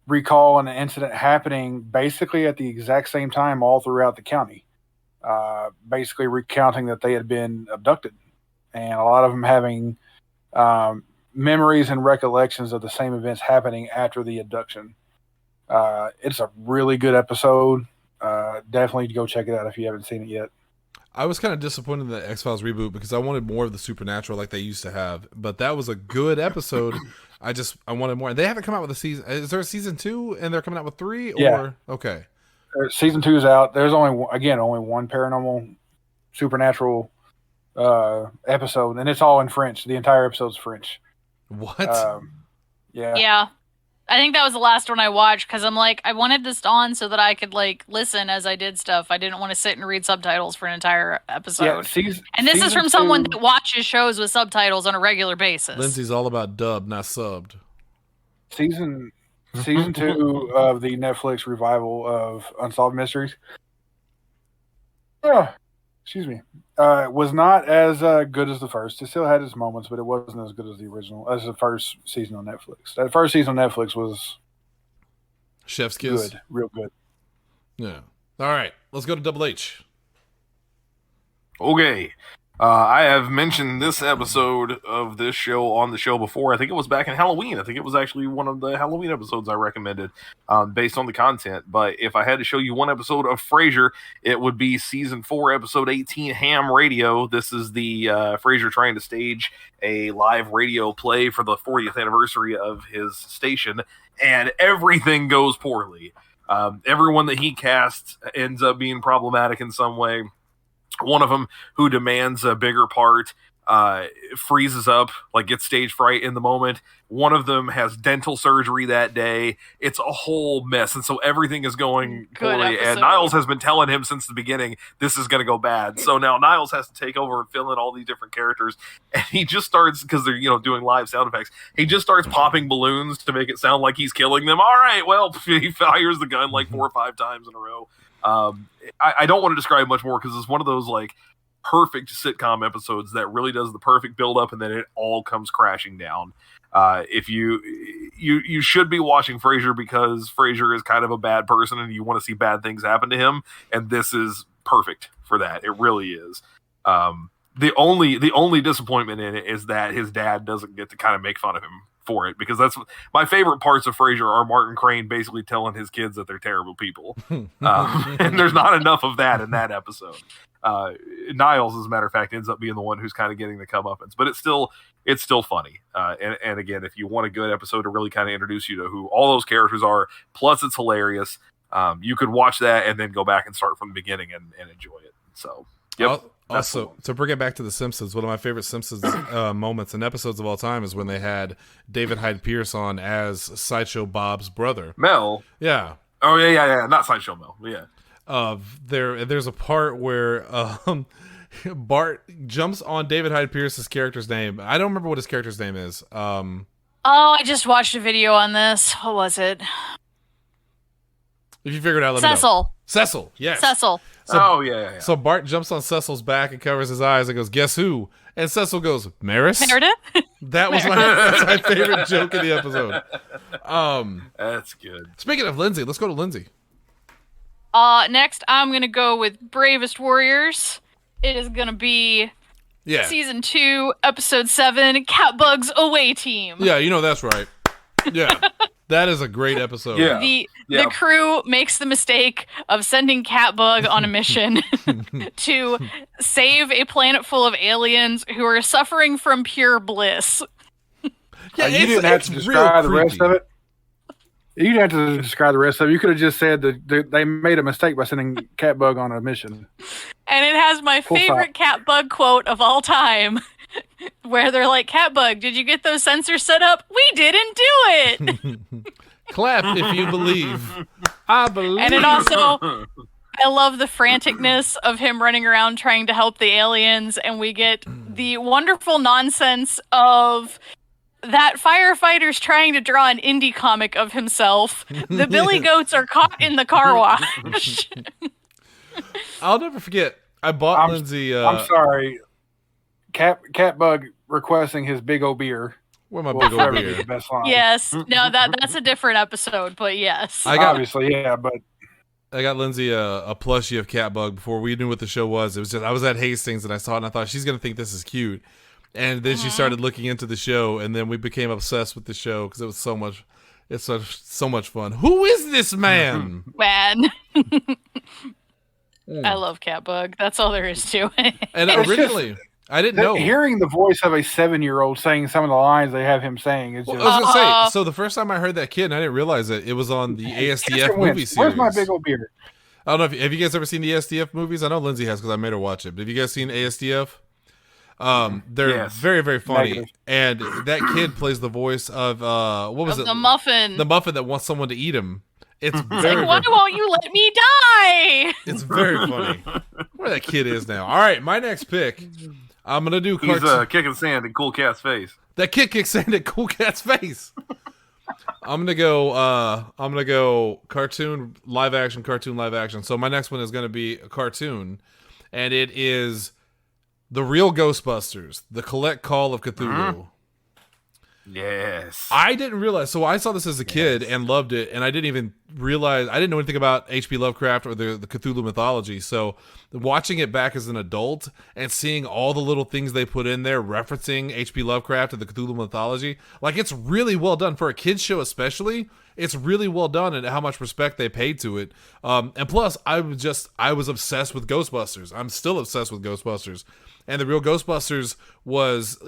recall an incident happening basically at the exact same time all throughout the county, basically recounting that they had been abducted. And a lot of them having memories and recollections of the same events happening after the abduction. It's a really good episode. Definitely go check it out if you haven't seen it yet.
I was kind of disappointed in the X-Files reboot because I wanted more of the supernatural like they used to have. But that was a good episode. I wanted more. They haven't come out with a season. Is there a season 2 and they're coming out with 3? Or
Yeah.
Okay.
Season 2 is out. There's only one paranormal supernatural episode, and it's all in French. The entire episode's French.
What?
Yeah.
Yeah. I think that was the last one I watched because I'm like, I wanted this on so that I could like listen as I did stuff. I didn't want to sit and read subtitles for an entire episode.
Yeah,
and this is from someone that watches shows with subtitles on a regular basis.
Lindsay's all about dubbed, not subbed.
Season 2 of the Netflix revival of Unsolved Mysteries. Excuse me. Was not as good as the first. It still had its moments, but it wasn't as good as the original, as the first season on Netflix. That first season on Netflix was
Chef's kiss.
good, real good.
Yeah. All right. Let's go to Double H.
Okay. I have mentioned this episode of this show on the show before. I think it was back in Halloween. I think it was actually one of the Halloween episodes I recommended based on the content. But if I had to show you one episode of Frasier, it would be season 4, episode 18, Ham Radio. This is the Frasier trying to stage a live radio play for the 40th anniversary of his station, and everything goes poorly. Everyone that he casts ends up being problematic in some way. One of them, who demands a bigger part, freezes up, like gets stage fright in the moment. One of them has dental surgery that day. It's a whole mess, and so everything is going poorly. And Niles has been telling him since the beginning, this is going to go bad. So now Niles has to take over and fill in all these different characters, and he just starts, because they're doing live sound effects, he just starts popping balloons to make it sound like he's killing them. All right, well, he fires the gun like 4 or 5 times in a row. I don't want to describe much more because it's one of those like perfect sitcom episodes that really does the perfect build up and then it all comes crashing down. If you should be watching Frasier because Frasier is kind of a bad person and you want to see bad things happen to him, and this is perfect for that. It really is. The only disappointment in it is that his dad doesn't get to kind of make fun of him for it, because that's my favorite parts of Frasier are Martin Crane basically telling his kids that they're terrible people. And there's not enough of that in that episode. Niles, as a matter of fact, ends up being the one who's kind of getting the comeuppance, but it's still funny. And again, if you want a good episode to really kind of introduce you to who all those characters are, plus it's hilarious, you could watch that and then go back and start from the beginning and enjoy it. So, yep.
Also, to bring it back to The Simpsons, one of my favorite Simpsons moments and episodes of all time is when they had David Hyde Pierce on as Sideshow Bob's brother.
Mel.
Yeah.
Oh, yeah. Not Sideshow Mel. Yeah.
There's a part where Bart jumps on David Hyde Pierce's character's name. I don't remember what his character's name is.
I just watched a video on this. What was it?
If you figure it out, let me know. Cecil, yes.
Cecil.
So, yeah.
So Bart jumps on Cecil's back and covers his eyes and goes, "Guess who?" And Cecil goes, "Meredith?" That was my favorite joke in the episode.
That's good.
Speaking of Lindsey, let's go to Lindsey.
Next, I'm going to go with Bravest Warriors. It is going to be Season 2, Episode 7, Catbug's Away Team.
Yeah, that's right. Yeah. That is a great episode.
Yeah. The crew makes the mistake of sending Catbug on a mission to save a planet full of aliens who are suffering from pure bliss.
Yeah, you didn't have to describe the rest of it. You didn't have to describe the rest of it. You could have just said that they made a mistake by sending Catbug on a mission.
And it has my favorite Catbug quote of all time, where they're like, "Catbug, did you get those sensors set up? We didn't do it."
Clap if you believe. I believe.
And it also, I love the franticness of him running around trying to help the aliens, and we get the wonderful nonsense of that firefighter's trying to draw an indie comic of himself. The Billy Goats are caught in the car wash.
I'll never forget. I bought Lindsey.
I'm sorry. Catbug requesting his big old beer.
Where my big old beer?
Yes. No, that's a different episode, but yes.
Obviously, yeah, but
I got Lindsey a plushie of Catbug before we knew what the show was. It was just I was at Hastings and I saw it and I thought she's gonna think this is cute, and then she started looking into the show, and then we became obsessed with the show because it was so much. It's so much fun. Who is this man?
Man. I love Catbug. That's all there is to it.
And originally, I didn't know.
Hearing the voice of a 7-year-old saying some of the lines they have him saying is just...
I was going to say, so the first time I heard that kid, and I didn't realize it was on the ASDF movie series.
Where's my big old beard?
I don't know, have you guys ever seen the ASDF movies? I know Lindsey has because I made her watch it. But have you guys seen ASDF? They're very, very funny. Negative. And that kid plays the voice of, what was it?
The Muffin.
The Muffin that wants someone to eat him. It's
very, why won't you let me die?
It's very funny. Where that kid is now. All right, my next pick. I'm gonna do.
He's kicking sand in Cool Cat's face.
That kid kicks sand in Cool Cat's face. I'm gonna go cartoon live action. So my next one is gonna be a cartoon, and it is The Real Ghostbusters: The Collect Call of Cthulhu.
Yes.
I didn't realize. So I saw this as a kid and loved it, and I didn't even realize I didn't know anything about H.P. Lovecraft or the Cthulhu mythology. So watching it back as an adult and seeing all the little things they put in there referencing H.P. Lovecraft and the Cthulhu mythology, like it's really well done for a kids show, especially. It's really well done and how much respect they paid to it. And plus, I was obsessed with Ghostbusters. I'm still obsessed with Ghostbusters. And the real Ghostbusters was,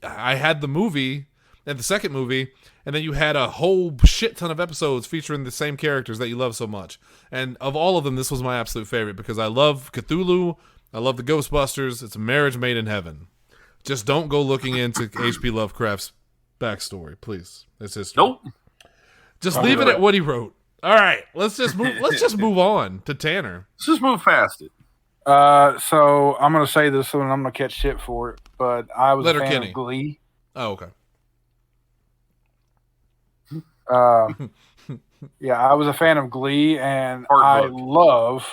I had the movie and the second movie, and then you had a whole shit ton of episodes featuring the same characters that you love so much. And of all of them, this was my absolute favorite because I love Cthulhu, I love the Ghostbusters. It's a marriage made in heaven. Just don't go looking into H.P. Lovecraft's backstory, please. It's history.
Nope.
Just leave it at what he wrote. All right, let's just move on to Tanner.
Let's just move past it.
So I'm gonna say this one, and I'm gonna catch shit for it, but I was a fan of Glee.
Oh, okay.
Yeah, I was a fan of Glee, and I love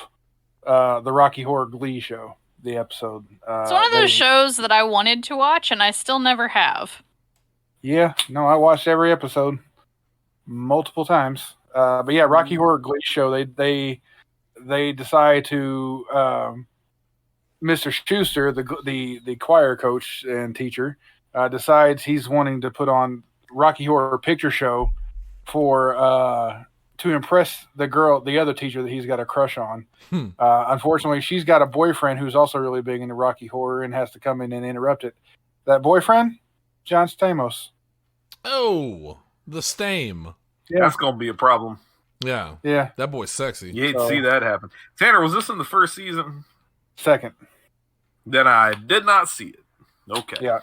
the Rocky Horror Glee show. The episode.
It's one of those shows that I wanted to watch, and I still never have.
Yeah, no, I watched every episode multiple times. But yeah, Rocky Horror Glee show. They decide to Mr. Schuster, the choir coach and teacher, decides he's wanting to put on Rocky Horror Picture Show for to impress the other teacher that he's got a crush on. Unfortunately, she's got a boyfriend who's also really big into Rocky Horror and has to come in and interrupt it. That boyfriend, John Stamos.
Oh, the Stame.
Yeah.
That's gonna be a problem.
Yeah. That boy's sexy.
You hate to see that happen. Tanner, was this in the first season?
Second.
Then I did not see it. Okay.
Yeah,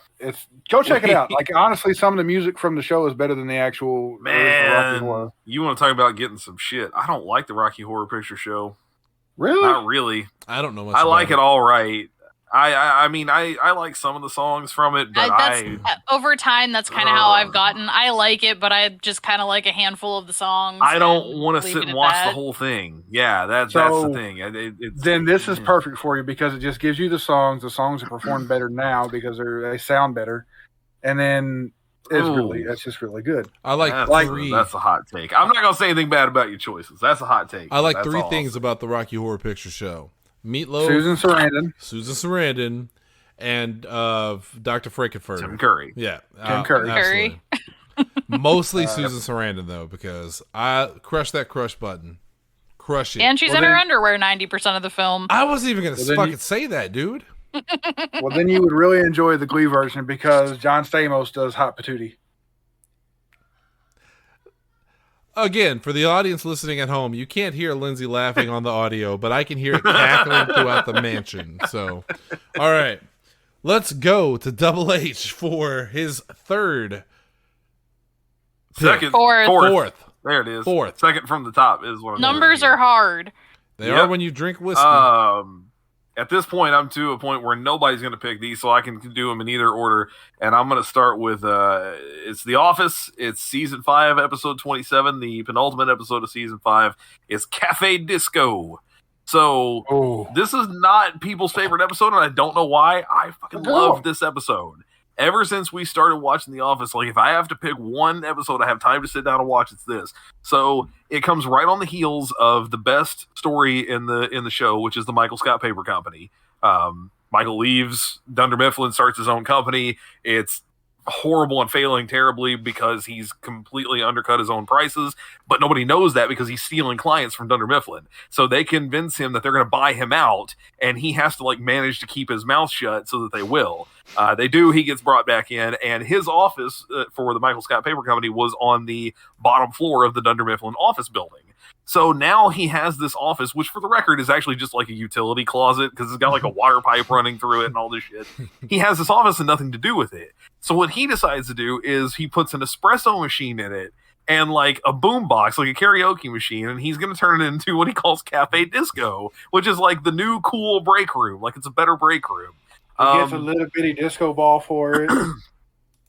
go check it out. Like honestly, some of the music from the show is better than the actual Rocky Horror.
You want to talk about getting some shit? I don't like the Rocky Horror Picture Show.
Really?
Not really.
I don't know much.
I like it all right. I mean, I like some of the songs from it, but
over time, that's kind of how I've gotten. I like it, but I just kind of like a handful of the songs.
I don't want to sit and watch the whole thing. Yeah, that's the thing.
Then this is perfect for you because it just gives you the songs. The songs are performed better now because they sound better, and then it's just really good.
I like three.
That's a hot take. I'm not gonna say anything bad about your choices. That's a hot take.
I like three things about the Rocky Horror Picture Show. Meatloaf, Susan Sarandon, and Dr. Frankenfurter.
Tim Curry.
Yeah.
Tim
Curry.
Mostly Susan Sarandon, though, because I crush that crush button. Crush it.
And she's in her underwear 90% of the film.
I wasn't even going to fucking say that, dude.
Well, then you would really enjoy the Glee version because John Stamos does Hot Patootie.
Again, for the audience listening at home, you can't hear Lindsey laughing on the audio, but I can hear it cackling throughout the mansion. So, all right. Let's go to Double H for his third.
Second.
Fourth.
There it is.
Fourth.
Second from the top is what I'm
Numbers are hard.
They are when you drink whiskey.
At this point, I'm to a point where nobody's going to pick these, so I can do them in either order. And I'm going to start with it's The Office. It's season 5, episode 27, the penultimate episode of season 5. It's Cafe Disco. So this is not people's favorite episode, and I don't know why. I fucking love this episode. Ever since we started watching The Office, like if I have to pick one episode I have time to sit down and watch, it's this. So it comes right on the heels of the best story in the show, which is the Michael Scott Paper Company. Michael leaves, Dunder Mifflin starts his own company. It's horrible and failing terribly because he's completely undercut his own prices, but nobody knows that because he's stealing clients from Dunder Mifflin. So they convince him that they're going to buy him out, and he has to like manage to keep his mouth shut so that they will. They do. He gets brought back in, and his office for the Michael Scott Paper Company was on the bottom floor of the Dunder Mifflin office building. So now he has this office, which for the record is actually just like a utility closet because it's got like a water pipe running through it and all this shit. He has this office and nothing to do with it. So what he decides to do is he puts an espresso machine in it and like a boom box, like a karaoke machine, and he's going to turn it into what he calls Cafe Disco, which is like the new cool break room. Like it's a better break room.
He gets a little bitty disco ball for it.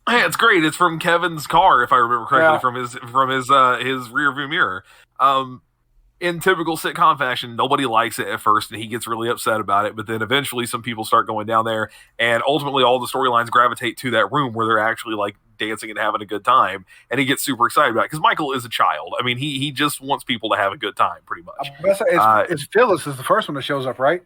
Yeah, it's great. It's from Kevin's car, if I remember correctly, from his rear view mirror. In typical sitcom fashion, nobody likes it at first, and he gets really upset about it. But then eventually, some people start going down there, and ultimately, all the storylines gravitate to that room where they're actually like dancing and having a good time, and he gets super excited about it because Michael is a child. I mean, he just wants people to have a good time, pretty much.
It's Phyllis is the first one that shows up, right?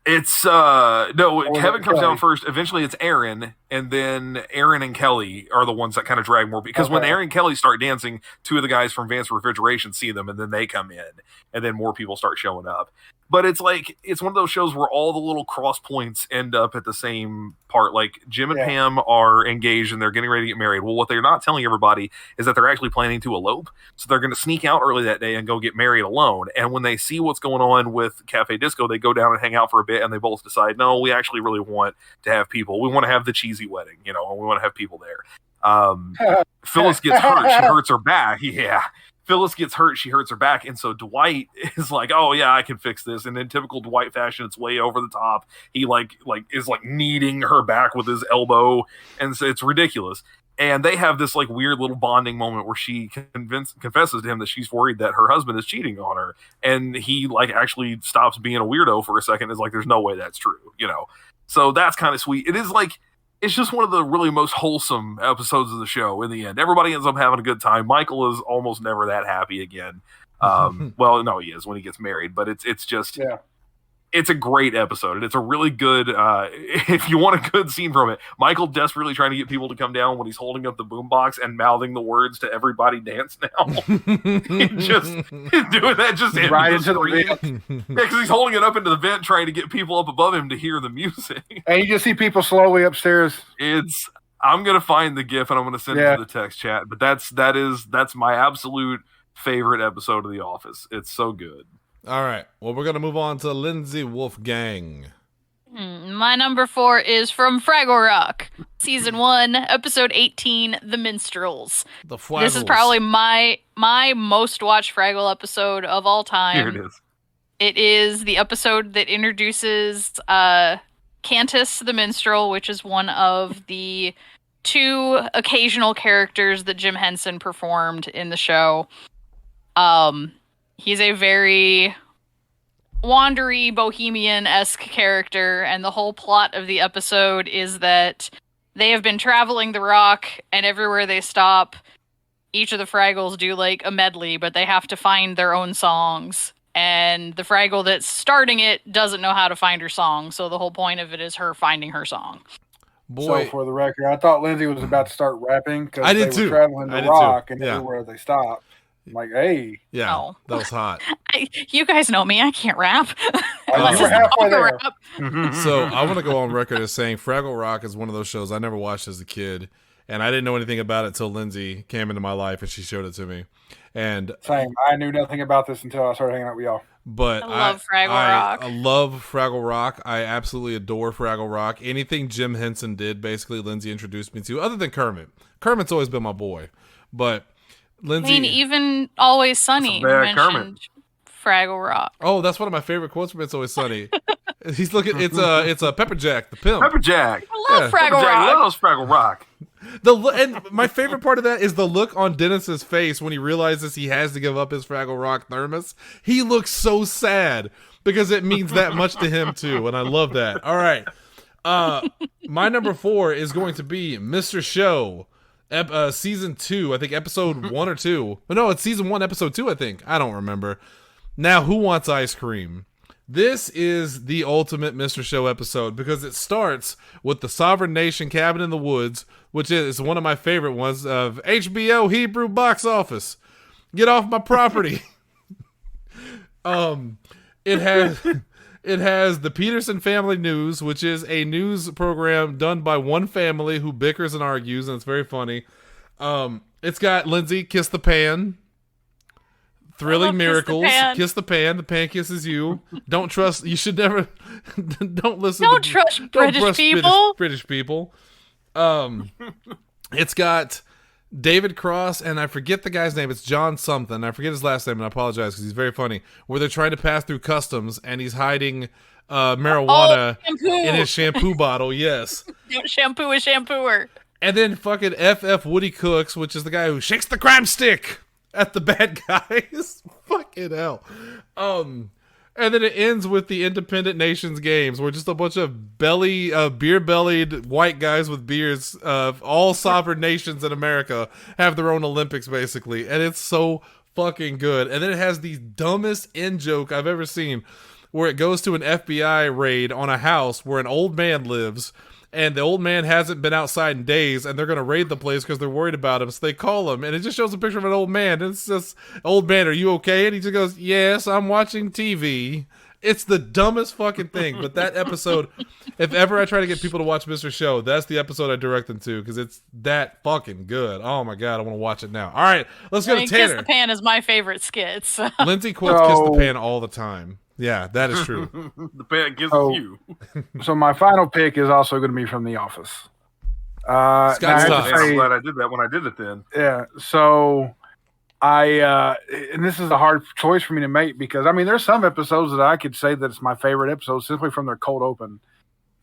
It's Kevin comes down first. Eventually, it's Aaron, and then Aaron and Kelly are the ones that kind of drag more because when Aaron and Kelly start dancing, two of the guys from Vance Refrigeration see them, and then they come in, and then more people start showing up. But it's like it's one of those shows where all the little cross points end up at the same part. Like Jim and Pam are engaged and they're getting ready to get married. Well, what they're not telling everybody is that they're actually planning to elope. So they're going to sneak out early that day and go get married alone. And when they see what's going on with Cafe Disco, they go down and hang out for a bit, and they both decide, no, we actually really want to have people. We want to have the cheesy wedding, and we want to have people there. Phyllis gets hurt. She hurts her back. Yeah. Phyllis gets hurt, she hurts her back, and so Dwight is like, "Oh yeah, I can fix this." And in typical Dwight fashion, it's way over the top. He is kneading her back with his elbow, and so it's ridiculous. And they have this weird little bonding moment where she confesses to him that she's worried that her husband is cheating on her, and he actually stops being a weirdo for a second. Is like, "There's no way that's true," So that's kind of sweet. It is it's just one of the really most wholesome episodes of the show in the end. Everybody ends up having a good time. Michael is almost never that happy again. Well, no, he is when he gets married, but it's just, it's a great episode. And it's a really good, if you want a good scene from it, Michael desperately trying to get people to come down when he's holding up the boombox and mouthing the words to "Everybody Dance Now." Just doing that just
right into the vent.
Yeah, because he's holding it up into the vent trying to get people up above him to hear the music.
And you just see people slowly upstairs.
I'm going to find the GIF and I'm going to send it to the text chat. But that's my absolute favorite episode of The Office. It's so good.
All right. Well, we're going to move on to Lindsey Wolfgang.
My number 4 is from Fraggle Rock, Season 1, Episode 18, The Minstrels.
The Fraggles.
This is probably my most watched Fraggle episode of all time.
Here it is.
It is the episode that introduces Cantus the Minstrel, which is one of the 2 occasional characters that Jim Henson performed in the show. He's a very wandery, bohemian-esque character, and the whole plot of the episode is that they have been traveling the rock, and everywhere they stop, each of the Fraggles do a medley, but they have to find their own songs. And the Fraggle that's starting it doesn't know how to find her song, so the whole point of it is her finding her song.
Boy.
So for the record, I thought Lindsey was about to start rapping because
they
were traveling the rock and everywhere they stopped. I'm like, hey.
Yeah,
no.
That was hot.
You guys know me. I can't rap.
You were halfway there.
So I want to go on record as saying Fraggle Rock is one of those shows I never watched as a kid, and I didn't know anything about it till Lindsey came into my life and she showed it to me. And
same. I knew nothing about this until I started hanging out with y'all.
But
I love Fraggle Rock.
I love Fraggle Rock. I absolutely adore Fraggle Rock. Anything Jim Henson did, basically, Lindsey introduced me to, other than Kermit. Kermit's always been my boy. But Lindsey...
I mean, even Always Sunny mentioned
Kermit.
Fraggle Rock.
Oh, that's one of my favorite quotes from It's Always Sunny. He's looking... It's a Pepper Jack, the pimp.
Pepper Jack.
I love Fraggle Rock.
Loves Fraggle Rock.
And my favorite part of that is the look on Dennis's face when he realizes he has to give up his Fraggle Rock thermos. He looks so sad because it means that much to him too, and I love that. All right, my number 4 is going to be Mr. Show, season 2. I think episode 1 or 2. But no, it's season 1, episode 2. I think I don't remember. Now, who wants ice cream? This is the ultimate Mr. Show episode because it starts with the Sovereign Nation Cabin in the Woods, which is one of my favorite ones of HBO Hebrew box office. Get off my property. It has the Peterson Family News, which is a news program done by one family who bickers and argues, and it's very funny. It's got Lindsey, Kiss the Pan. Thrilling Miracles, Kiss the Pan kisses you. Don't trust, you should never, don't listen
Don't trust British people.
British people. It's got David Cross, and I forget the guy's name, it's John something, I forget his last name, and I apologize because he's very funny, where they're trying to pass through customs, and he's hiding marijuana in his shampoo bottle, yes.
Don't shampoo a shampooer.
And then fucking FF Woody Cooks, which is the guy who shakes the crime stick at the bad guys. Fucking hell. And then it ends with the Independent Nations Games, where just a bunch of beer-bellied white guys with beards of all sovereign nations in America have their own Olympics, basically. And it's so fucking good. And then it has the dumbest end joke I've ever seen, where it goes to an FBI raid on a house where an old man lives, and the old man hasn't been outside in days, and they're going to raid the place because they're worried about him. So they call him, and it just shows a picture of an old man. And it's just, old man, are you okay? And he just goes, yes, I'm watching TV. It's the dumbest fucking thing. But that episode, if ever I try to get people to watch Mr. Show, that's the episode I direct them to, because it's that fucking good. Oh my God, I want to watch it now. All right, let's go to Tanner.
Kiss the Pan is my favorite skit. So.
Lindsey quotes Kiss the Pan all the time. Yeah, that is true.
The pan gives you.
So my final pick is also going to be from The Office.
Scott
I'm glad I did that when I did it then.
Yeah. So and this is a hard choice for me to make, because I mean, there's some episodes that I could say that it's my favorite episode simply from their cold open.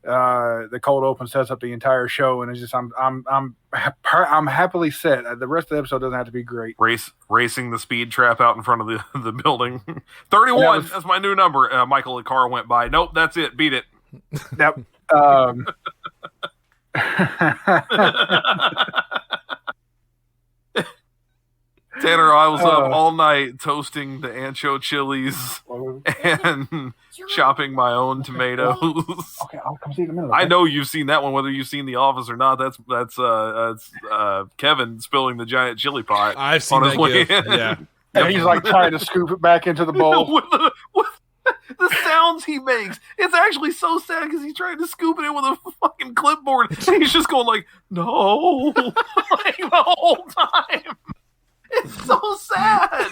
The cold open sets up the entire show, and it's just I'm happily set. The rest of the episode doesn't have to be great.
Racing the speed trap out in front of the building. 31. That's my new number. Michael and Carl went by. Nope, that's it. Beat it.
Yep.
Tanner, I was up all night toasting the ancho chilies and chopping my own tomatoes.
Okay, I'll come see you in a minute. Okay?
I know you've seen that one, whether you've seen The Office or not. That's Kevin spilling the giant chili pot.
I've seen that
way
gif. Yeah.
And he's like trying to scoop it back into the bowl.
with the sounds he makes, it's actually so sad because he's trying to scoop it in with a fucking clipboard. And he's just going like, no, like the whole time. It's so sad.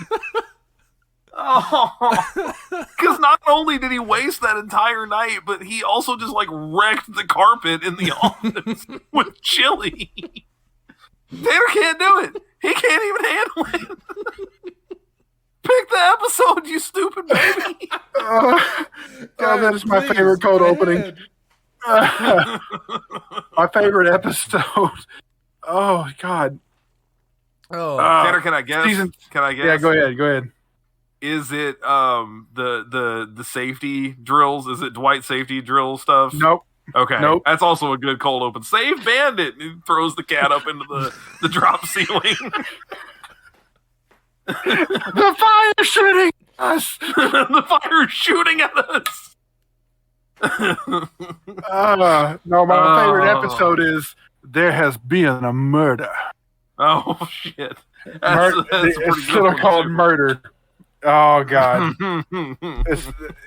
Oh, because not only did he waste that entire night, but he also just like wrecked the carpet in the office with chili. Tanner can't do it. He can't even handle it. Pick the episode, you stupid baby.
That is my favorite cold opening. My favorite episode. Oh God.
Oh,
Tanner, can I guess? Can I guess?
Yeah, go ahead.
Is it the safety drills? Is it Dwight safety drill stuff?
Nope.
Okay.
Nope.
That's also a good cold open. Save Bandit! And he throws the cat up into the drop ceiling.
The fire shooting us.
The fire is shooting at us.
No, my favorite episode is There Has Been a Murder.
Oh shit!
It's still called Murder. Oh God!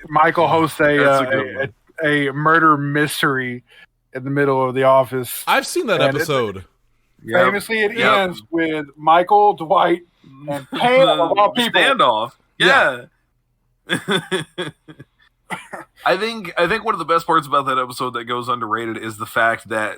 Michael hosts a murder mystery in the middle of The Office.
I've seen that episode.
Famously, it ends with Michael, Dwight, and Pam of all people.
Standoff. Yeah. I think one of the best parts about that episode that goes underrated is the fact that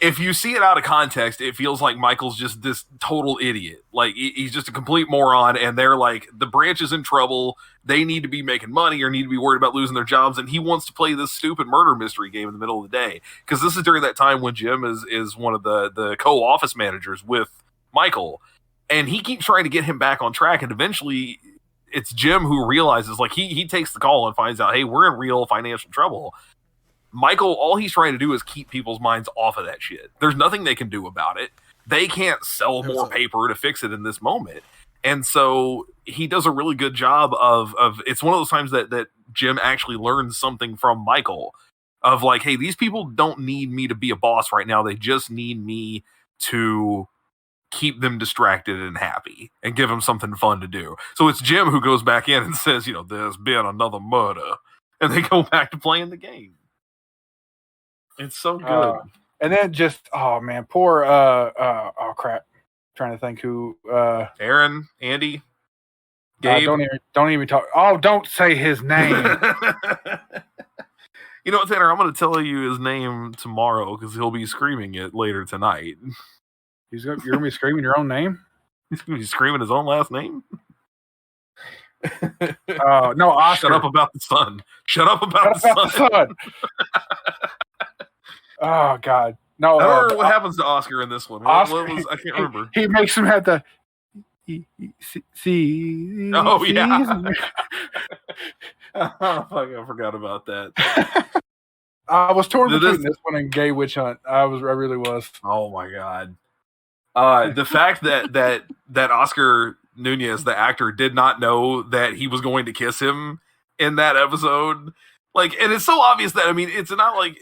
if you see it out of context, it feels like Michael's just this total idiot. Like, he's just a complete moron, and they're like, the branch is in trouble. They need to be making money or need to be worried about losing their jobs, and he wants to play this stupid murder mystery game in the middle of the day. Because this is during that time when Jim is one of the co-office managers with Michael, and he keeps trying to get him back on track, and eventually it's Jim who realizes, like, he takes the call and finds out, hey, we're in real financial trouble. Michael, all he's trying to do is keep people's minds off of that shit. There's nothing they can do about it. They can't sell more paper to fix it in this moment. And so he does a really good job of it's one of those times that Jim actually learns something from Michael of like, hey, these people don't need me to be a boss right now. They just need me to keep them distracted and happy and give them something fun to do. So it's Jim who goes back in and says, there's been another murder. And they go back to playing the game. It's so good.
And then just, oh man, poor, oh crap. Trying to think who,
Aaron, Andy, Gabe.
Don't even talk. Oh, don't say his name.
You know what, Tanner? I'm going to tell you his name tomorrow because he'll be screaming it later tonight.
You're going to be screaming your own name?
He's going to be screaming his own last name?
No, Oscar.
Shut up about the sun. Shut up about the sun.
Oh, God. No,
I don't remember what happens to Oscar in this one. I can't remember.
He makes him have to, See.
Oh, yeah. Oh, fuck, I forgot about that.
I was torn
This-
between this one and Gay Witch Hunt. I really was.
Oh my god. The fact that Oscar Nunez, the actor, did not know that he was going to kiss him in that episode, like, and it's so obvious that, I mean, it's not like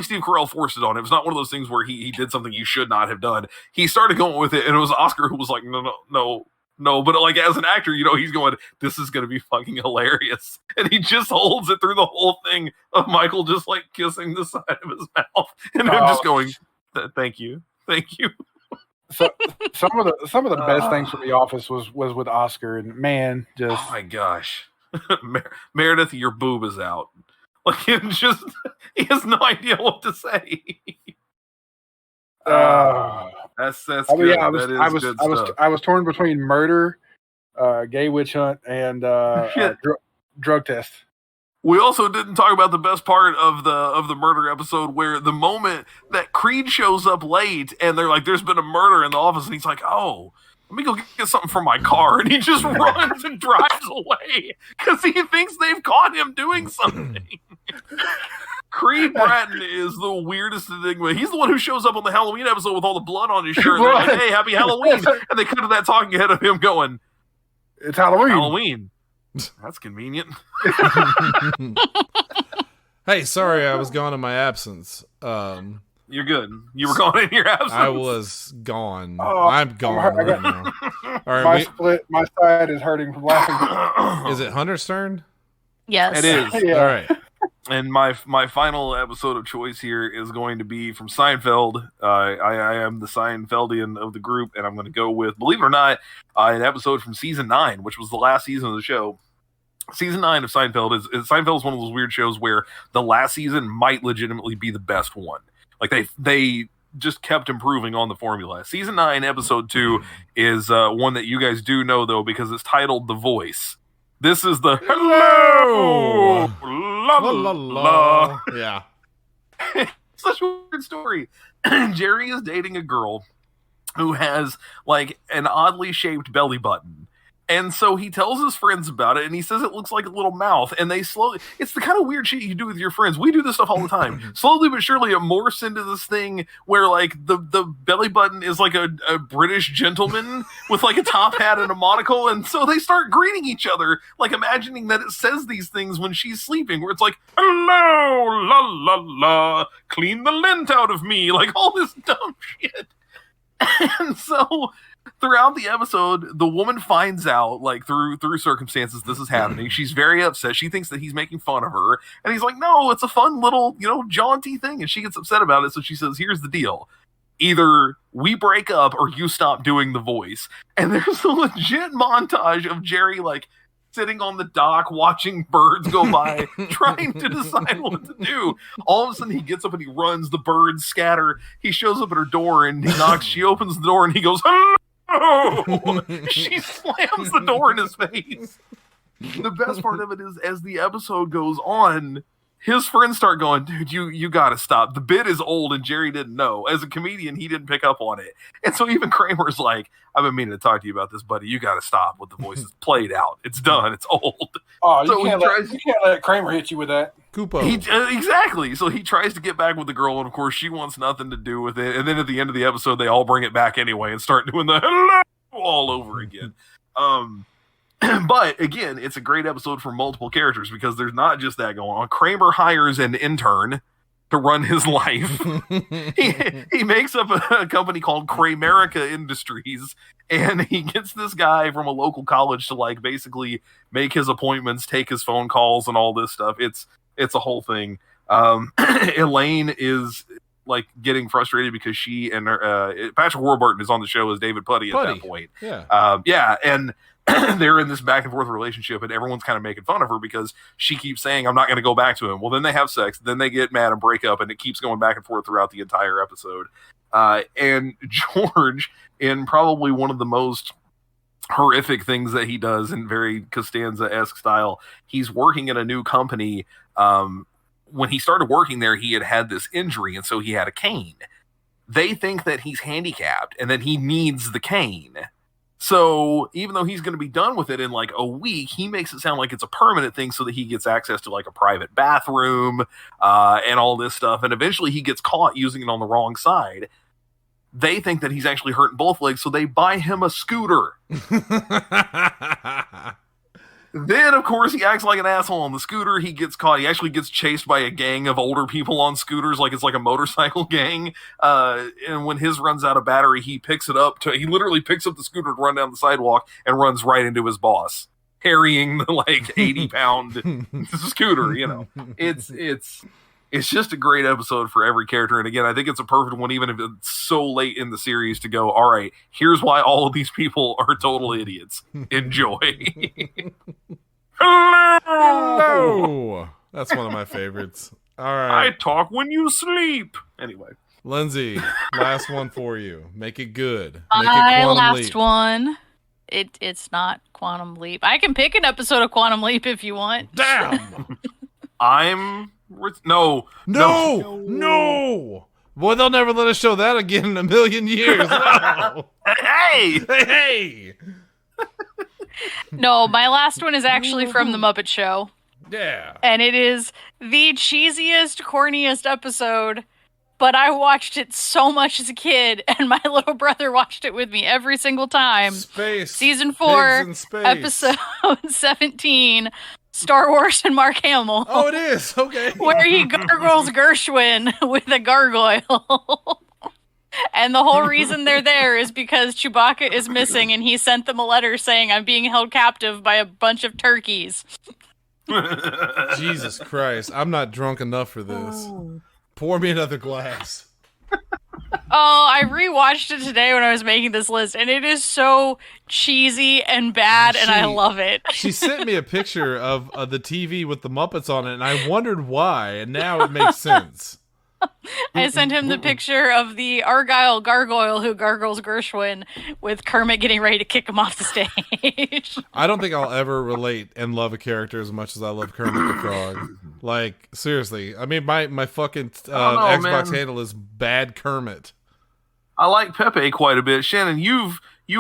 Steve Carell forced it on him. It's not one of those things where he did something he should not have done. He started going with it, and it was Oscar who was like, no. But like, as an actor, he's going, this is going to be fucking hilarious, and he just holds it through the whole thing of Michael just like kissing the side of his mouth, and him just going, thank you.
So, some of the best things from The Office was with Oscar, and man, just
oh my gosh, Meredith, your boob is out. Like, he has no idea what to say. That's good.
Yeah, I was torn between Murder, Gay Witch Hunt, and Drug Test.
We also didn't talk about the best part of the murder episode, where the moment that Creed shows up late and they're like, there's been a murder in the office, and he's like, oh, let me go get something from my car, and he just runs and drives away because he thinks they've caught him doing something. Creed Bratton is the weirdest enigma. He's the one who shows up on the Halloween episode with all the blood on his shirt. And they're like, hey, happy Halloween. And they cut to that talking head of him going,
it's Halloween.
Halloween. That's convenient.
Hey, sorry I was gone in my absence.
You're good. You were gone in your absence.
I was gone.
Oh,
I'm gone right now. All right,
my side is hurting from laughing.
Is it Hunter's turn?
Yes.
It is.
Yeah.
All right.
And my final episode of choice here is going to be from Seinfeld. I am the Seinfeldian of the group, and I'm going to go with, believe it or not, an episode from season 9, which was the last season of the show. Season 9 of Seinfeld is one of those weird shows where the last season might legitimately be the best one. Like, they just kept improving on the formula. Season 9, episode 2 is one that you guys do know, though, because it's titled The Voice. This is the hello, la la la.
Yeah.
Such a weird story. Jerry is dating a girl who has like an oddly shaped belly button. And so he tells his friends about it, and he says it looks like a little mouth. And they slowly, it's the kind of weird shit you do with your friends. We do this stuff all the time. Slowly but surely, it morphs into this thing where like the belly button is like a British gentleman with like a top hat and a monocle. And so they start greeting each other, like imagining that it says these things when she's sleeping, where it's like, hello, la la la, clean the lint out of me, like all this dumb shit. And so throughout the episode, the woman finds out, like through circumstances, this is happening. She's very upset. She thinks that he's making fun of her, and he's like, "No, it's a fun little, jaunty thing." And she gets upset about it. So she says, "Here's the deal: either we break up, or you stop doing the voice." And there's a legit montage of Jerry like sitting on the dock watching birds go by, trying to decide what to do. All of a sudden, he gets up and he runs. The birds scatter. He shows up at her door and he knocks. She opens the door and he goes, "Hello!" She slams the door in his face. The best part of it is, as the episode goes on, his friends start going, "Dude, you gotta stop. The bit is old," and Jerry didn't know. As a comedian, he didn't pick up on it. And so even Kramer's like, "I've been meaning to talk to you about this, buddy. You gotta stop with the voice. It's played out. It's done. It's old."
Oh,
So
you can't let Kramer hit you with that.
Kupo.
Exactly. So he tries to get back with the girl, and of course she wants nothing to do with it. And then at the end of the episode, they all bring it back anyway and start doing the hello all over again. But again, it's a great episode for multiple characters because there's not just that going on. Kramer hires an intern to run his life. he makes up a company called Kramerica Industries, and he gets this guy from a local college to like basically make his appointments, take his phone calls, and all this stuff. It's a whole thing. Elaine is like getting frustrated because she and her, Patrick Warburton is on the show as David Puddy at that point.
Yeah.
And they're in this back and forth relationship, and everyone's kind of making fun of her because she keeps saying, "I'm not going to go back to him." Well, then they have sex, then they get mad and break up, and it keeps going back and forth throughout the entire episode. And George, in probably one of the most horrific things that he does in very Costanza-esque style, he's working at a new company. When he started working there, he had this injury, and so he had a cane. They think that he's handicapped and that he needs the cane. So even though he's going to be done with it in like a week, he makes it sound like it's a permanent thing so that he gets access to like a private bathroom and all this stuff. And eventually he gets caught using it on the wrong side. They think that he's actually hurting both legs, so they buy him a scooter. Then, of course, he acts like an asshole on the scooter. He gets caught. He actually gets chased by a gang of older people on scooters, like it's like a motorcycle gang. And when his runs out of battery, he picks it up. He literally picks up the scooter to run down the sidewalk and runs right into his boss, carrying the like 80-pound scooter. You know, it's just a great episode for every character. And again, I think it's a perfect one, even if it's so late in the series, to go, all right, here's why all of these people are total idiots. Enjoy.
Hello! That's one of my favorites. All right.
I talk when you sleep. Anyway.
Lindsay, last one for you. Make it good. Make
My
it Quantum
last
Leap.
one. It's not Quantum Leap. I can pick an episode of Quantum Leap if you want.
Damn!
No.
Boy, they'll never let us show that again in a million years. No.
Hey!
No, my last one is actually from The Muppet Show.
Yeah.
And it is the cheesiest, corniest episode, but I watched it so much as a kid, and my little brother watched it with me every single time.
Space.
Season 4, episode 17, Star Wars and Mark Hamill.
Oh, it is? Okay.
Where he gargles Gershwin with a gargoyle. And the whole reason they're there is because Chewbacca is missing, and he sent them a letter saying, I'm being held captive by a bunch of turkeys.
Jesus Christ. I'm not drunk enough for this. Pour me another glass.
Oh, I rewatched it today when I was making this list, and it is so cheesy and bad, and I love it.
She sent me a picture of the TV with the Muppets on it, and I wondered why, and now it makes sense.
I sent him the picture of the Argyle gargoyle who gargles Gershwin with Kermit getting ready to kick him off the stage.
I don't think I'll ever relate and love a character as much as I love Kermit the Frog. Like, seriously. I mean, my fucking Xbox handle is Bad Kermit.
I like Pepe quite a bit. Shannon, you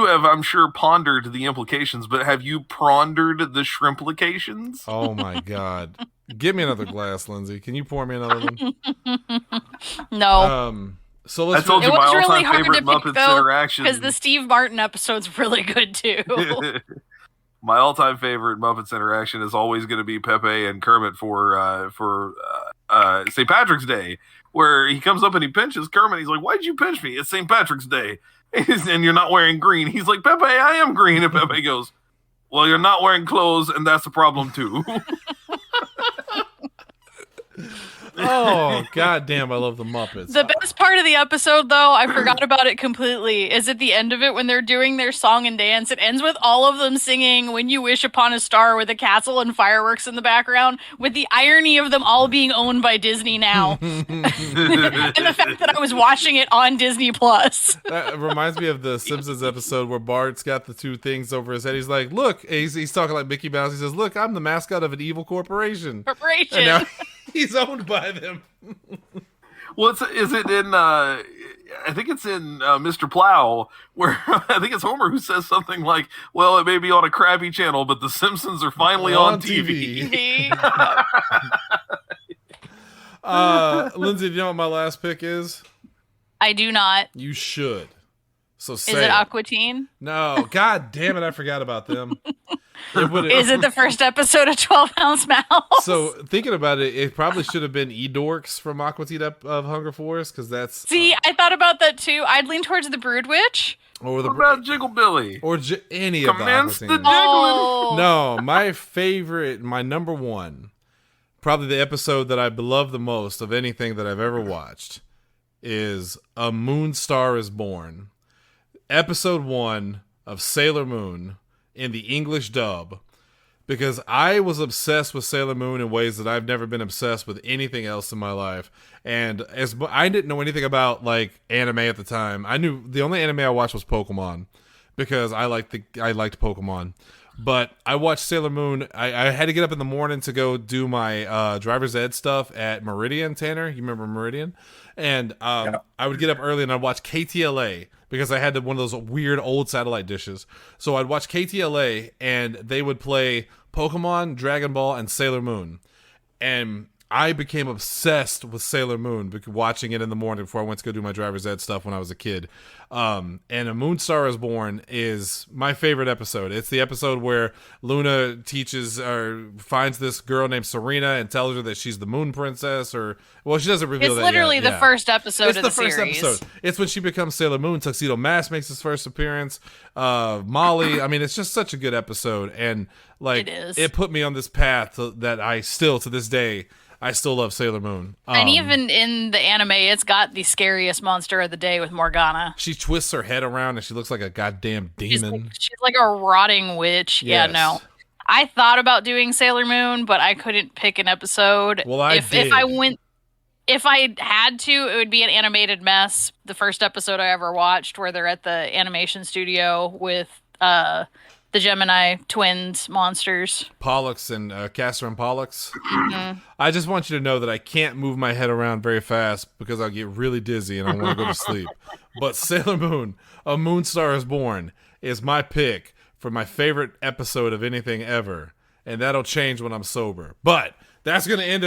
have, I'm sure, pondered the implications, but have you pondered the shrimplications?
Oh my God. Give me another glass, Lindsay. Can you pour me another one?
No.
So let's.
I told you
it
my
was
all-time
really hard
favorite
to pick,
Muppets
though,
interaction.
because the Steve Martin episode's really good too.
My all-time favorite Muppets interaction is always going to be Pepe and Kermit for St. Patrick's Day, where he comes up and he pinches Kermit. He's like, "Why'd you pinch me? It's St. Patrick's Day, and you're not wearing green." He's like, "Pepe, I am green," and Pepe goes, "Well, you're not wearing clothes, and that's a problem too."
Oh, goddamn, I love the Muppets.
The best part of the episode, though, I forgot about it completely, is at the end of it when they're doing their song and dance. It ends with all of them singing When You Wish Upon a Star with a castle and fireworks in the background, with the irony of them all being owned by Disney now. And the fact that I was watching it on Disney+.
That reminds me of the Simpsons episode where Bart's got the two things over his head. He's like, look, he's talking like Mickey Mouse. He says, look, I'm the mascot of an evil corporation. And now he's owned by them.
Well, is it in? I think it's in Mr. Plow, where I think it's Homer who says something like, "Well, it may be on a crappy channel, but The Simpsons are finally on TV."
Lindsay, do you know what my last pick is?
I do not.
You should. So say
Is it Aqua Teen?
No, god damn it, I forgot about them.
Is it the first episode of 12 Ounce Mouse?
So, thinking about it, it probably should have been E-Dorks from Aqua Teen of Hunger Force, because that's...
See, I thought about that too. I'd lean towards the Brood Witch.
Or the,
what about Jiggle Billy?
Or any of the
Commence
Aqua
the
Teen.
Oh.
No, my favorite, my number one, probably the episode that I love the most of anything that I've ever watched, is A Moon Star is Born. Episode 1 of Sailor Moon in the English dub, because I was obsessed with Sailor Moon in ways that I've never been obsessed with anything else in my life. And as I didn't know anything about like anime at the time. I knew the only anime I watched was Pokemon, because I liked Pokemon. But I watched Sailor Moon. I had to get up in the morning to go do my driver's ed stuff at Meridian. Tanner, you remember Meridian? And I would get up early and I'd watch KTLA, because I had one of those weird old satellite dishes. So I'd watch KTLA, and they would play Pokemon, Dragon Ball, and Sailor Moon. And I became obsessed with Sailor Moon, watching it in the morning before I went to go do my driver's ed stuff when I was a kid. And A Moon Star is Born is my favorite episode. It's the episode where Luna teaches or finds this girl named Serena and tells her that she's the Moon Princess, or well, she doesn't reveal that.
It's literally the first episode
it's
of
the
series.
first episode. It's when she becomes Sailor Moon. Tuxedo Mask makes his first appearance. Molly. I mean, it's just such a good episode, and like it put me on this path that I still to this day. I still love Sailor Moon.
And even in the anime, it's got the scariest monster of the day with Morgana.
She twists her head around and she looks like a goddamn demon.
She's like a rotting witch. Yes. Yeah, no. I thought about doing Sailor Moon, but I couldn't pick an episode.
Well, I did.
If I had to, it would be an animated mess. The first episode I ever watched, where they're at the animation studio with the Gemini twins monsters.
Pollux and Castor and Pollux.
Mm-hmm.
I just want you to know that I can't move my head around very fast because I'll get really dizzy and I want to go to sleep. But Sailor Moon, A Moon Star is Born, is my pick for my favorite episode of anything ever. And that'll change when I'm sober. But that's going to end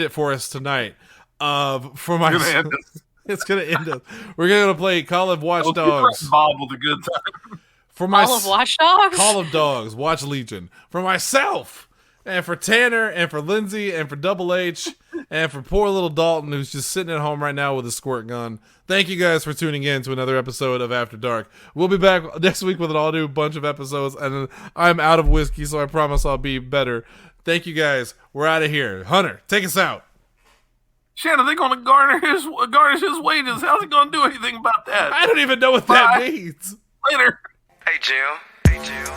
it for us tonight. It's going to end us. We're going to play Call of Watch Dogs.
Bob with a good time.
Call of Watch Dogs?
Call of Dogs, Watch Legion. For myself, and for Tanner, and for Lindsey, and for Double H, and for poor little Dalton, who's just sitting at home right now with a squirt gun. Thank you guys for tuning in to another episode of After Dark. We'll be back next week with an all-new bunch of episodes, and I'm out of whiskey, so I promise I'll be better. Thank you guys. We're out of here. Hunter, take us out.
Shannon, they're going to garnish his wages. How's he going to do anything about that?
I don't even know what that means.
Later.
Hey, Jill.